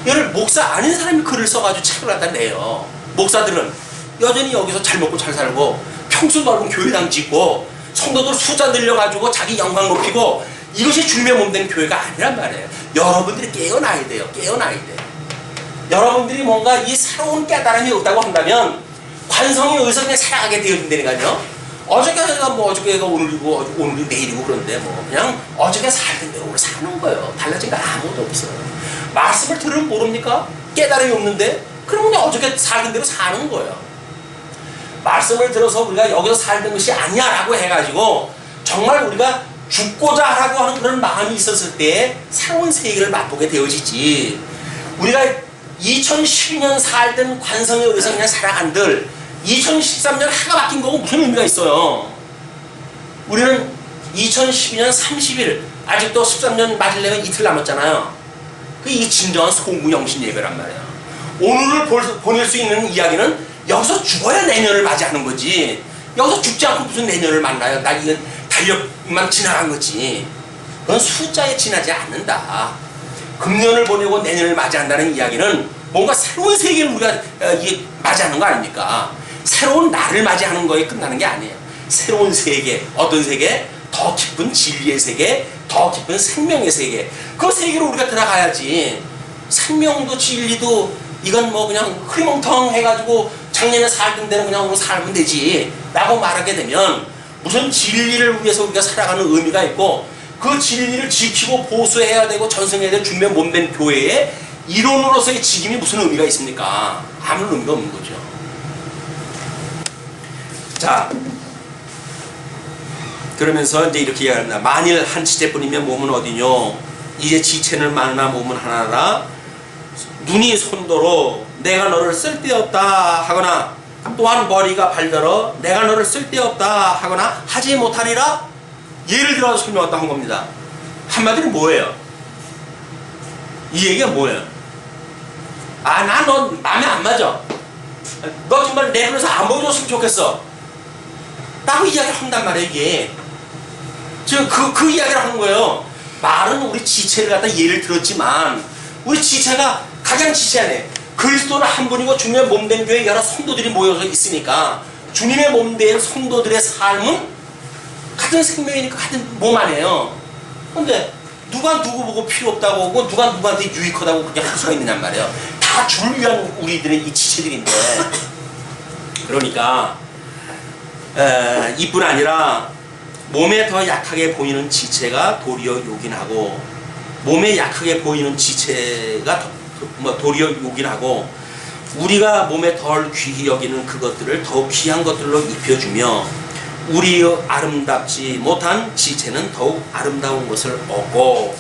이걸 목사 아닌 사람이 글을 써가지고 책을 갖다 내요. 목사들은 여전히 여기서 잘 먹고 잘 살고 평수 넓은 교회당 짓고 성도들 숫자 늘려가지고 자기 영광 높이고 이것이 주님의 몸된 교회가 아니란 말이에요. 여러분들이 깨어나야 돼요. 깨어나야 돼요. 여러분들이 뭔가 이 새로운 깨달음이 없다고 한다면 관성의 의해서 그냥 살아가게 되어진다니까요. 어저께가 뭐 어저께가 오늘이고 오늘이 내일이고 그런데 뭐 그냥 어저께 살던 대로 오늘 사는 거예요. 달라진 거 아무것도 없어요. 말씀을 들으면 모릅니까? 깨달음이 없는데 그러면 그냥 어저께 살던 대로 사는 거예요. 말씀을 들어서 우리가 여기서 살던 것이 아니야 라고 해가지고 정말 우리가 죽고자 하라고 하는 그런 마음이 있었을 때 새로운 세계를 맛보게 되어지지. 우리가 2012년 살던 관성에 의해서 그냥 살아간들 2013년 해가 바뀐 거고 무슨 의미가 있어요. 우리는 2012년 30일 아직도 13년 맞으려면 이틀 남았잖아요. 그게 진정한 소구 영신 예배란 말이에요. 오늘을 보낼 수 있는 이야기는 여기서 죽어야 내년을 맞이하는 거지. 여기서 죽지 않고 무슨 내년을 만나요. 나 이건 달력만 지나간 거지. 그건 숫자에 지나지 않는다. 금년을 보내고 내년을 맞이한다는 이야기는 뭔가 새로운 세계를 우리가 맞이하는 거 아닙니까? 새로운 나를 맞이하는 거에 끝나는 게 아니에요. 새로운 세계, 어떤 세계? 더 깊은 진리의 세계, 더 깊은 생명의 세계. 그 세계로 우리가 들어가야지. 생명도 진리도 이건 뭐 그냥 흐리멍텅 해가지고 작년에 살던 데는 그냥 오늘 살면 되지 라고 말하게 되면 무슨 진리를 위해서 우리가 살아가는 의미가 있고 그 진리를 지키고 보수해야 되고 전승해야 될 주님의 몸된 교회의 이론으로서의 직임이 무슨 의미가 있습니까? 아무런 의미가 없는 거죠. 자, 그러면서 이제 이렇게 이야기합니다. 만일 한 지체뿐이면 몸은 어디뇨? 이제 지체는 많으나 몸은 하나라. 눈이 손도로 내가 너를 쓸데없다 하거나 또한 머리가 발더러 내가 너를 쓸데없다 하거나 하지 못하리라. 예를 들어서 설명했다 한 겁니다. 한마디로 뭐예요? 이 얘기가 뭐예요? 아, 나 너 마음에 안 맞아. 너 정말 내 눈에서 안 보여줬으면 좋겠어. 라고 이야기를 한단 말이에요, 이게. 지금 그 이야기를 하는 거예요. 말은 우리 지체를 갖다 예를 들었지만, 우리 지체가 가장 지체하네. 그리스도는 한 분이고 주님의 몸된 교회에 여러 성도들이 모여서 있으니까, 주님의 몸된 성도들의 삶은 같은 생명이니까 같은 몸 안에요. 근데, 누가 누구 보고 필요 없다고 하고, 누가 누구한테 유익하다고 그렇게 할 수가 있느냔 말이에요. 다 주를 위한 우리들의 이 지체들인데. 그러니까, 이뿐 아니라 몸에 더 약하게 보이는 지체가 도리어 요긴하고 몸에 약하게 보이는 지체가 도리어 요긴하고 우리가 몸에 덜 귀히 여기는 그것들을 더욱 귀한 것들로 입혀주며 우리의 아름답지 못한 지체는 더욱 아름다운 것을 얻고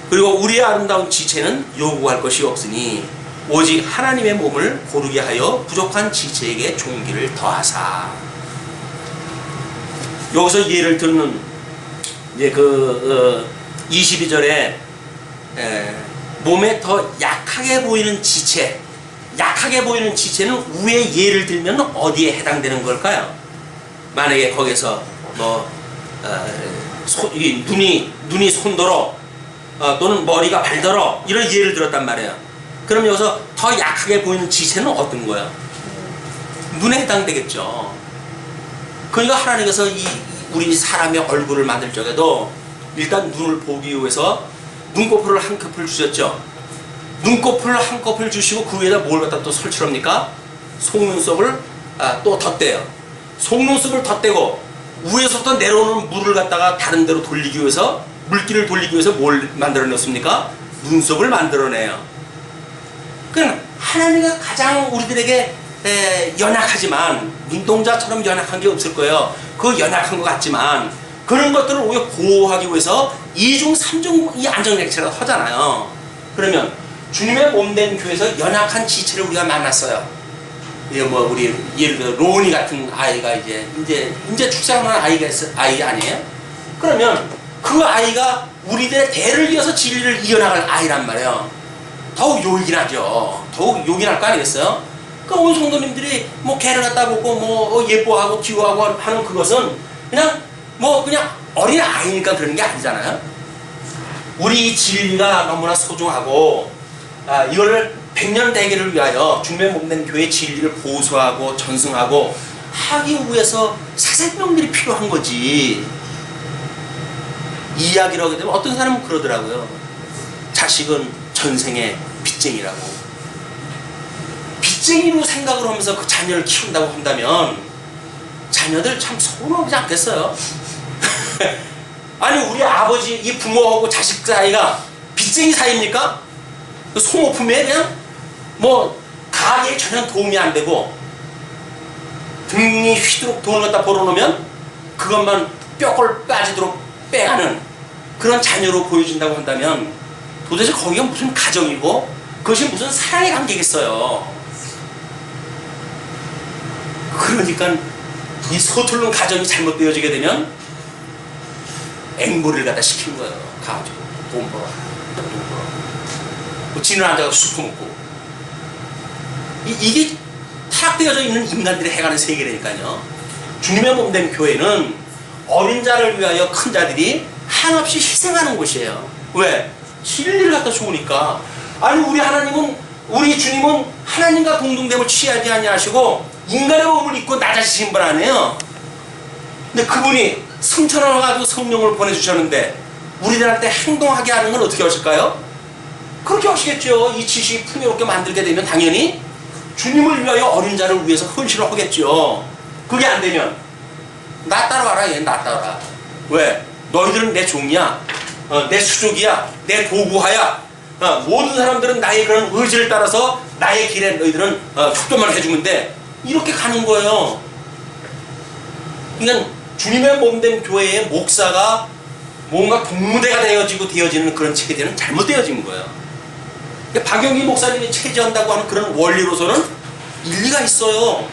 그리고 우리의 아름다운 지체는 요구할 것이 없으니 오직 하나님의 몸을 고르게 하여 부족한 지체에게 종기를 더하사. 여기서 예를 들는 이제 22절에 몸에 더 약하게 보이는 지체, 약하게 보이는 지체는 위에 예를 들면 어디에 해당되는 걸까요? 만약에 거기서 뭐 눈이 손더러 또는 머리가 발더러 이런 예를 들었단 말이에요. 그럼 여기서 더 약하게 보이는 지체는 어떤 거예요? 눈에 해당되겠죠. 그러니까 하나님께서 우리 사람의 얼굴을 만들 적에도 일단 눈을 보기 위해서 눈꺼풀을 한 컵을 주셨죠. 눈꺼풀을 한 컵을 주시고 그 위에다 뭘 갖다 또 설치를 합니까? 속눈썹을 또 덧대요. 속눈썹을 덧대고 위에서부터 내려오는 물을 갖다가 다른 데로 돌리기 위해서, 물기를 돌리기 위해서 뭘 만들어냈습니까? 눈썹을 만들어내요. 그러니까 하나님은 가장 우리들에게 연약하지만, 눈동자처럼 연약한 게 없을 거예요. 그 연약한 것 같지만 그런 것들을 오히려 보호하기 위해서 이중 삼중 이 안전장치를 하잖아요. 그러면 주님의 몸된 교회에서 연약한 지체를 우리가 만났어요. 뭐 우리 예를 들어 로운이 같은 아이가 이제 출생하는 아이 아니에요? 그러면 그 아이가 우리들의 대를 이어서 진리를 이어나갈 아이란 말이에요. 더욱 요긴하죠. 더욱 요긴할 거 아니겠어요? 그러니까 온 성도님들이 뭐 걔를 갖다 보고 뭐 예뻐하고 귀여워하고 하는 그것은 그냥 어린 아이니까 그러는 게 아니잖아요. 우리 이 진리가 너무나 소중하고 이거를 백년 대계를 위하여 주님의 몸된 교회의 진리를 보수하고 전승하고 하기 위해서 사생명들이 필요한 거지. 이야기를 하게 되면 어떤 사람은 그러더라고요. 자식은 전생의 빚쟁이라고. 빚쟁이로 생각을 하면서 그 자녀를 키운다고 한다면 자녀들 참 서운하지 않겠어요? 아니 우리 아버지 이 부모하고 자식 사이가 빚쟁이 사이입니까? 소모품에 그냥 뭐 가게에 전혀 도움이 안 되고 등이 휘도록 돈을 갖다 벌어놓으면 그것만 뼈골 빠지도록 빼가는 그런 자녀로 보여준다고 한다면 도대체 거기가 무슨 가정이고 그것이 무슨 사랑의 관계겠어요. 그러니까 이 서툴른 가정이 잘못되어지게 되면 앵벌이를 갖다 시키는 거예요. 가가지고 돈 벌어, 돈 벌어. 뭐 지는 앉아서 술 퍼먹고. 이게 타락되어져 있는 인간들이 해가는 세계라니까요. 주님의 몸된 교회는 어린 자를 위하여 큰 자들이 한없이 희생하는 곳이에요. 왜? 진리를 갖다 좋으니까. 아니 우리 하나님은, 우리 주님은 하나님과 동등됨을 취하지 아니하시고 인간의 몸을 입고 낮아지신 분 아니에요. 근데 그분이 승천을 가지고 성령을 보내주셨는데 우리들한테 행동하게 하는 건 어떻게 하실까요? 그렇게 하시겠죠. 이 지식이 풍요롭게 만들게 되면 당연히 주님을 위하여 어린 자를 위해서 헌신을 하겠죠. 그게 안 되면 나 따라와라. 얘 나 따라와. 왜? 너희들은 내 종이야. 내 수족이야. 내 도구하야. 모든 사람들은 나의 그런 의지를 따라서 나의 길에 너희들은 협조만 해주면 돼. 이렇게 가는 거예요. 그러니까 주님의 몸된 교회의 목사가 뭔가 동무대가 되어지는 그런 체계는 잘못되어진 거예요. 박영기 목사님이 체제한다고 하는 그런 원리로서는 일리가 있어요.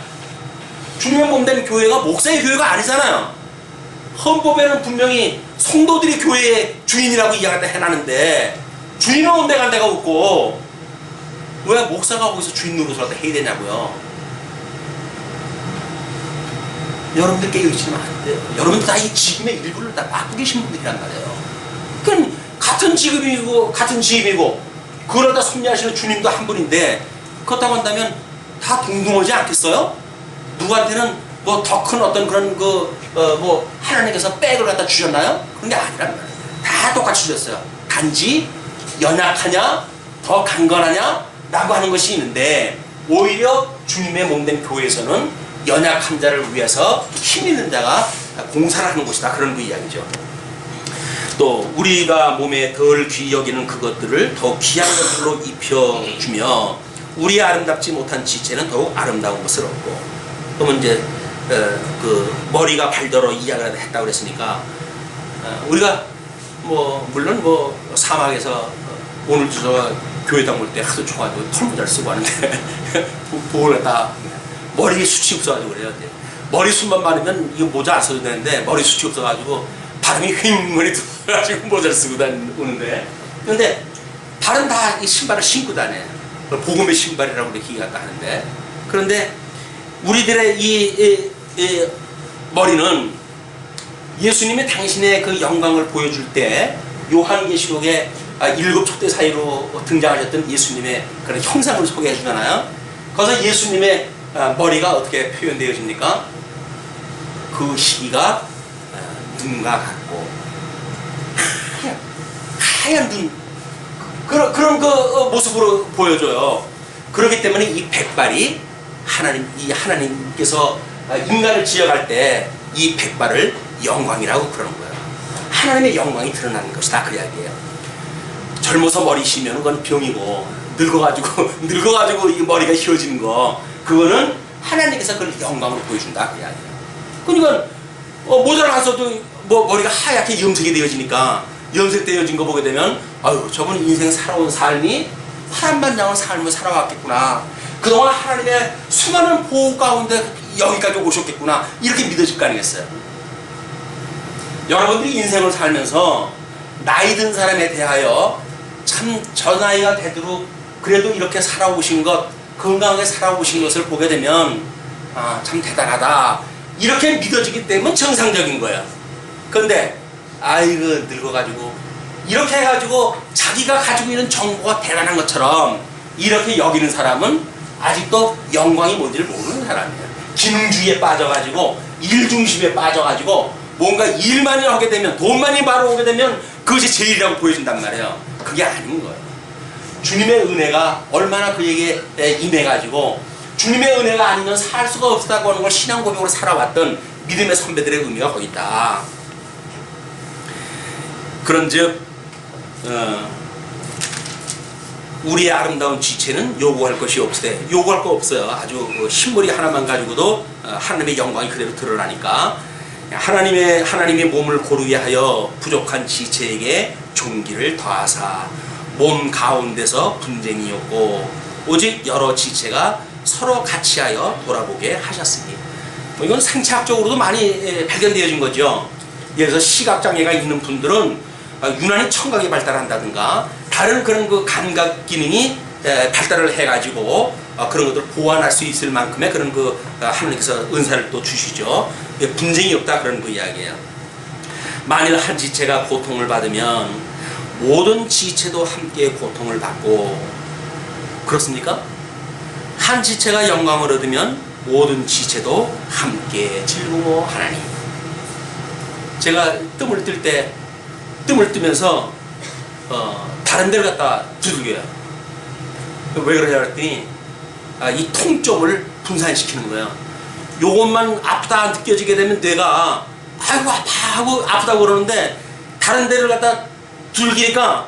주님의 몸된 교회가 목사의 교회가 아니잖아요. 헌법에는 분명히 성도들이 교회의 주인이라고 이야기를 해놨는데 주인은 온데 간 데가 없고 왜 목사가 거기서 주인 노릇을 해야 되냐고요. 여러분들 깨어있지는 안 돼요. 여러분들 다 이 직임의 일부를 다 맡고 계신 분들이란 말이에요. 그럼 같은 직임이고 그러다 섭리하시는 주님도 한 분인데 그렇다고 한다면 다 동등하지 않겠어요? 누구한테는 뭐 더 큰 어떤 그런 뭐 하나님께서 백을 갖다 주셨나요? 그런 게 아니란 말이에요. 다 똑같이 주셨어요. 단지 연약하냐 더 강건하냐 라고 하는 것이 있는데 오히려 주님의 몸된 교회에서는 연약한 자를 위해서 힘 있는 자가 공사를 하는 곳이다. 그런 그 이야기죠. 또 우리가 몸에 덜 귀히 여기는 그것들을 더 귀한 것들로 입혀주며 우리 아름답지 못한 지체는 더욱 아름다운 것을 얻고 그러면 이제 그 머리가 발더러 이야기를 했다고 그랬으니까 우리가 뭐 물론 뭐 사막에서 오늘 주소가 교회당 올 때 하도 좋아가지고 털모자를 쓰고 하는데 복을 갖다 머리에 숱이 없어가지고 그래요. 머리숱만 많으면 이거 모자 안 써도 되는데 머리숱이 없어가지고 바람이 휑하니 들어가지고 모자를 쓰고 다니는데 근데 발은 다 이 신발을 신고 다녀요. 복음의 신발이라고 이렇게 갖다 하는데 그런데 우리들의 이 머리는 예수님이 당신의 그 영광을 보여줄 때 요한계시록에 7 촛대 사이로 등장하셨던 예수님의 그런 형상을 소개해 주잖아요. 거기서 예수님의 머리가 어떻게 표현되어집니까? 그 시기가 눈과 같고 하얀 눈 그런 모습으로 보여줘요. 그렇기 때문에 이 백발이 하나님께서 인간을 지어갈 때 이 백발을 영광이라고 그러는 거예요. 하나님의 영광이 드러나는 것이다 그 이야기예요. 젊어서 머리 쉬면 그건 병이고 늙어가지고 이 머리가 휘어지는 거 그거는 하나님께서 그걸 영광으로 보여준다 그 이야기예요. 그러니까 모자라서도 뭐 머리가 하얗게 염색이 되어지니까 염색되어진 거 보게 되면 아유 저분 인생 살아온 삶이 파란만장한 삶을 살아왔겠구나. 그동안 하나님의 수많은 보호 가운데 여기까지 오셨겠구나. 이렇게 믿어질 거 아니겠어요? 여러분들이 인생을 살면서 나이 든 사람에 대하여 참 저 나이가 되도록 그래도 이렇게 살아오신 것, 건강하게 살아오신 것을 보게 되면 참 대단하다. 이렇게 믿어지기 때문에 정상적인 거예요. 그런데 아이고 늙어가지고 이렇게 해가지고 자기가 가지고 있는 정보가 대단한 것처럼 이렇게 여기는 사람은 아직도 영광이 뭔지를 모르는 사람이에요. 기능주의에 빠져가지고 일중심에 빠져가지고 뭔가 일만을 하게 되면 돈만이 바로 오게 되면 그것이 제일이라고 보여준단 말이에요. 그게 아닌 거예요. 주님의 은혜가 얼마나 그에게 임해가지고 주님의 은혜가 아니면 살 수가 없다고 하는 걸 신앙 고백으로 살아왔던 믿음의 선배들의 의미가 거기 있다. 그런즉 우리의 아름다운 지체는 요구할 것이 없으되 요구할 거 없어요. 아주 흰머리 하나만 가지고도 하나님의 영광이 그대로 드러나니까 하나님의 몸을 고르게 하여 부족한 지체에게 존귀를 더하사 몸 가운데서 분쟁이 없고 오직 여러 지체가 서로 같이하여 돌아보게 하셨으니 이건 생체학적으로도 많이 발견되어진 거죠. 예를 들어서 시각장애가 있는 분들은 유난히 청각이 발달한다든가 다른 그런 그 감각 기능이 발달을 해가지고 그런 것들을 보완할 수 있을 만큼의 그런 그 하나님께서 은사를 또 주시죠. 분쟁이 없다 그런 그 이야기예요. 만일 한 지체가 고통을 받으면 모든 지체도 함께 고통을 받고 그렇습니까? 한 지체가 영광을 얻으면 모든 지체도 함께 즐거워하나니. 제가 뜸을 뜨면서 다른 데를 갖다 두들겨요. 왜 그러냐 그랬더니 이 통점을 분산시키는 거예요. 요것만 아프다 느껴지게 되면 뇌가 아이고 아파 하고 아프다고 그러는데 다른 데를 갖다 두들기니까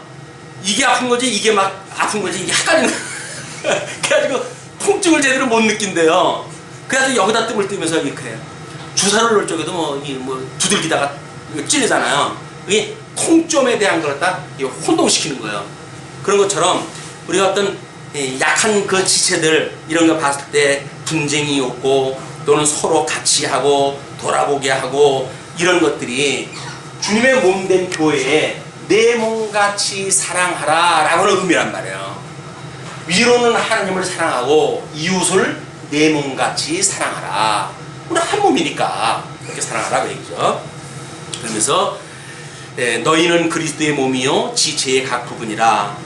이게 아픈 거지 이게 막 아픈 거지 이게 헷갈리는 거예요. 그래가지고 통증을 제대로 못 느낀대요. 그래서 여기다 뜸을 뜨면서 이렇게 해요. 주사를 놓을 적에도 뭐 두들기다가 찔리잖아요. 이게 통점에 대한 걸 갖다 혼동시키는 거예요. 그런 것처럼 우리가 어떤 약한 그 지체들 이런 거 봤을 때 분쟁이 없고 또는 서로 같이 하고 돌아보게 하고 이런 것들이 주님의 몸된 교회에 내 몸같이 사랑하라 라고는 의미란 말이에요. 위로는 하나님을 사랑하고 이웃을 내 몸같이 사랑하라. 우리 한 몸이니까 그렇게 사랑하라 그 얘기죠. 그러면서 너희는 그리스도의 몸이요 지체의 각 부분이라.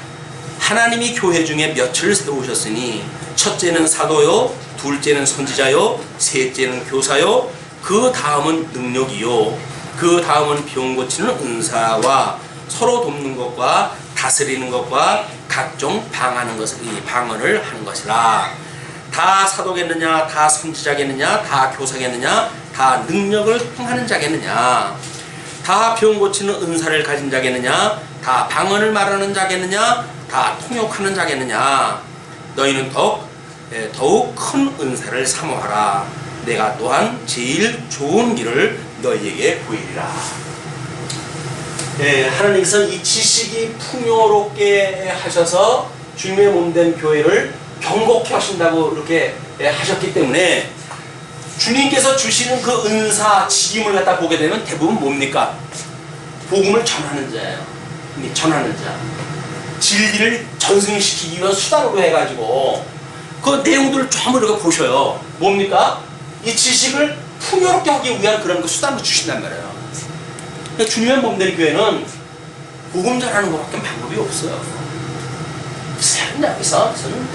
하나님이 교회 중에 몇을 세우셨으니 첫째는 사도요 둘째는 선지자요 셋째는 교사요 그 다음은 능력이요 그 다음은 병 고치는 은사와 서로 돕는 것과 다스리는 것과 각종 방언을 하는 것이라. 다 사도겠느냐 다 선지자겠느냐 다 교사겠느냐 다 능력을 통하는 자겠느냐 다 병 고치는 은사를 가진 자겠느냐 다 방언을 말하는 자겠느냐 다 통역하는 자겠느냐. 너희는 더욱 큰 은사를 사모하라. 내가 또한 제일 좋은 길을 너희에게 보이리라. 하나님께서 이 지식이 풍요롭게 하셔서 주님의 몸된 교회를 경고케 하신다고 이렇게 하셨기 때문에 주님께서 주시는 그 은사 직임을 갖다 보게 되면 대부분 뭡니까? 복음을 전하는 자예요. 전하는 자. 진리를 전승시키기 위한 수단으로 해가지고 그 내용들을 전부 이렇게 보셔요. 뭡니까? 이 지식을 풍요롭게 하기 위한 그런 그 수단을 주신단 말이에요. 그러니까 주님의 몸된 교회는 복음 전하는 것밖에 방법이 없어요. 여기서 저는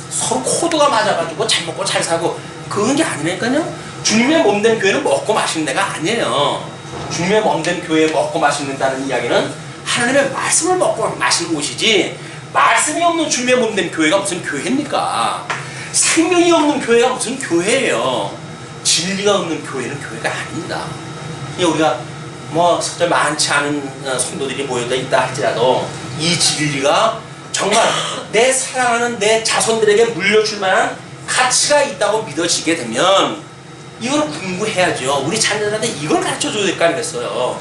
서로 코드가 맞아가지고 잘 먹고 잘 사고 그런 게 아니라니까요. 주님의 몸된 교회는 먹고 마시는 데가 아니에요. 주님의 몸된 교회에 먹고 마시는다는 이야기는 하나님의 말씀을 먹고 마시는 곳이지, 말씀이 없는 주님의 몸된 교회가 무슨 교회입니까? 생명이 없는 교회가 무슨 교회예요? 진리가 없는 교회는 교회가 아닙니다. 우리가 뭐 석절 많지 않은 성도들이 모여져 있다 할지라도 이 진리가 정말 내 사랑하는 내 자손들에게 물려줄 만한 가치가 있다고 믿어지게 되면 이걸 공부해야죠. 우리 자녀들한테 이걸 가르쳐줘야 될 거 아니겠어요?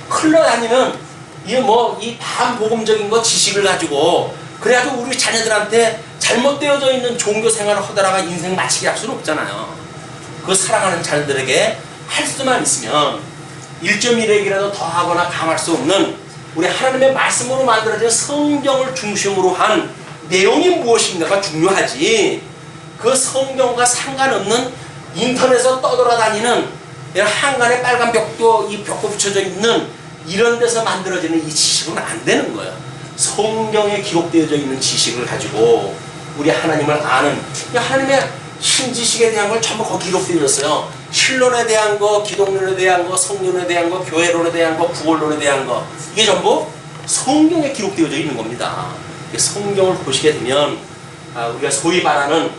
흘러다니는 이 반복음적인 거 지식을 가지고 그래가지고 우리 자녀들한테 잘못되어져 있는 종교 생활을 하다가 인생 마치게 할 수는 없잖아요. 그 사랑하는 자녀들에게 할 수만 있으면 1.1핵이라도 더하거나 감할 수 없는 우리 하나님의 말씀으로 만들어진 성경을 중심으로 한 내용이 무엇인가가 중요하지, 그 성경과 상관없는 인터넷에서 떠돌아다니는 이런 한간에 빨간 벽도 벽도 붙여져 있는 이런 데서 만들어지는 이 지식은 안 되는 거예요. 성경에 기록되어져 있는 지식을 가지고 우리 하나님을 아는, 하나님의 신지식에 대한 걸 전부 거기 기록되어 있어요. 신론에 대한 거, 기독론에 대한 거, 성론에 대한 거, 교회론에 대한 거, 구원론에 대한 거, 이게 전부 성경에 기록되어져 있는 겁니다. 성경을 보시게 되면 우리가 소위 말하는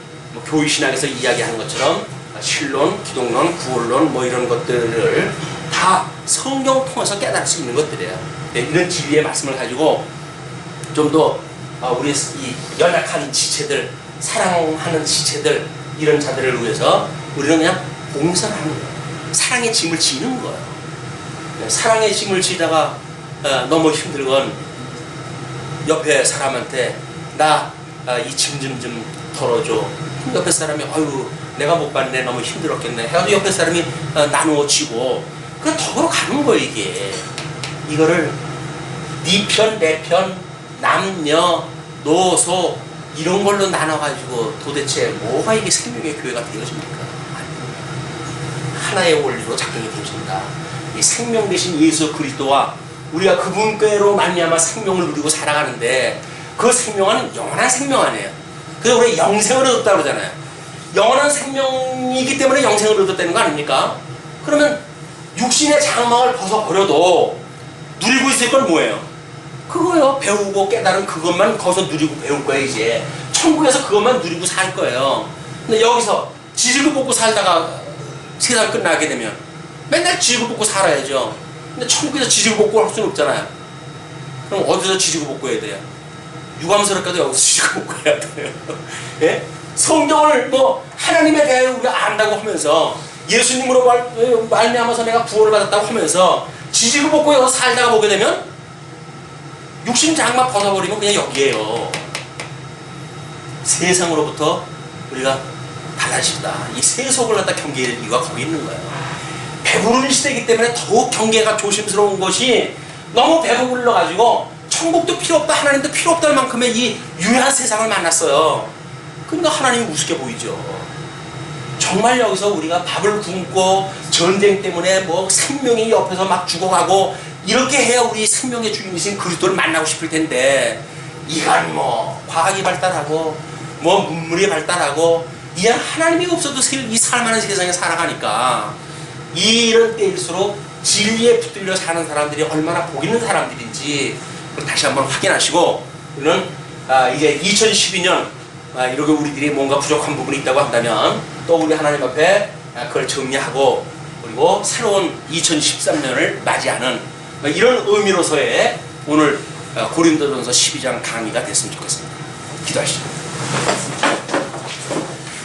교회신학에서 이야기하는 것처럼 신론, 기독론, 구원론 이런 것들을 다 성경 통해서 깨달을 수 있는 것들이에요. 이런 진리의 말씀을 가지고 좀 더 우리 이 연약한 지체들, 사랑하는 지체들, 이런 자들을 위해서 우리는 그냥 봉사를 하는 거예요. 사랑의 짐을 지는 거예요. 사랑의 짐을 지다가 너무 힘들건 옆에 사람한테 나 이 짐 좀 덜어줘. 옆에 사람이 아유 내가 못 봤네, 너무 힘들었겠네 해가지고 옆에 사람이 나누어 지고 그냥 덕으로 가는 거예요. 이거를 네 편, 내 편, 남녀, 노소 이런 걸로 나눠가지고 도대체 뭐가 이게 생명의 교회가 되어집니까? 하나의 원리로 작동이 되어진다. 이 생명 대신 예수 그리스도와 우리가 그분께로 말미암아 생명을 누리고 살아가는데 그 생명은 영원한 생명 아니에요. 그래서 우리 영생을 얻었다고 그러잖아요. 영원한 생명이기 때문에 영생을 얻었다는 거 아닙니까? 그러면 육신의 장막을 벗어버려도 누리고 있을 건 뭐예요? 그거요. 배우고 깨달은 그것만 거기서 누리고 배울 거예요. 이제 천국에서 그것만 누리고 살 거예요. 근데 여기서 지지고 볶고 살다가 세상 끝나게 되면 맨날 지지고 볶고 살아야죠. 근데 천국에서 지지고 볶고 할 수는 없잖아요. 그럼 어디서 지지고 볶고 해야 돼요? 유감스럽게도 여기서 지지고 볶고 해야 돼요. 예? 성경을 하나님에 대해 우리가 안다고 하면서 예수님으로 말미암아서 내가 구원을 받았다고 하면서 지지고 볶고 여기서 살다가 보게 되면 육신 장막 벗어버리면 그냥 여기에요. 세상으로부터 우리가 달라진다. 이 세속을 갖다 경계할 이유가 거기 있는 거예요. 배부른 시대이기 때문에 더욱 경계가 조심스러운 것이, 너무 배부르러가지고 천국도 필요 없다, 하나님도 필요 없다는 만큼의 이 유해한 세상을 만났어요. 그러니까 하나님이 우습게 보이죠. 정말 여기서 우리가 밥을 굶고 전쟁 때문에 생명이 옆에서 막 죽어가고 이렇게 해야 우리 생명의 주인이신 그리스도를 만나고 싶을 텐데, 이건 과학이 발달하고 문물이 발달하고 이제 하나님이 없어도 이 살만한 세상에 살아가니까 이런 때일수록 진리에 붙들려 사는 사람들이 얼마나 복 있는 사람들인지 다시 한번 확인하시고, 우리는 이제 2012년 이렇게 우리들이 뭔가 부족한 부분이 있다고 한다면 또 우리 하나님 앞에 그걸 정리하고, 그리고 새로운 2013년을 맞이하는 이런 의미로서의 오늘 고린도전서 12장 강의가 됐으면 좋겠습니다. 기도하시죠.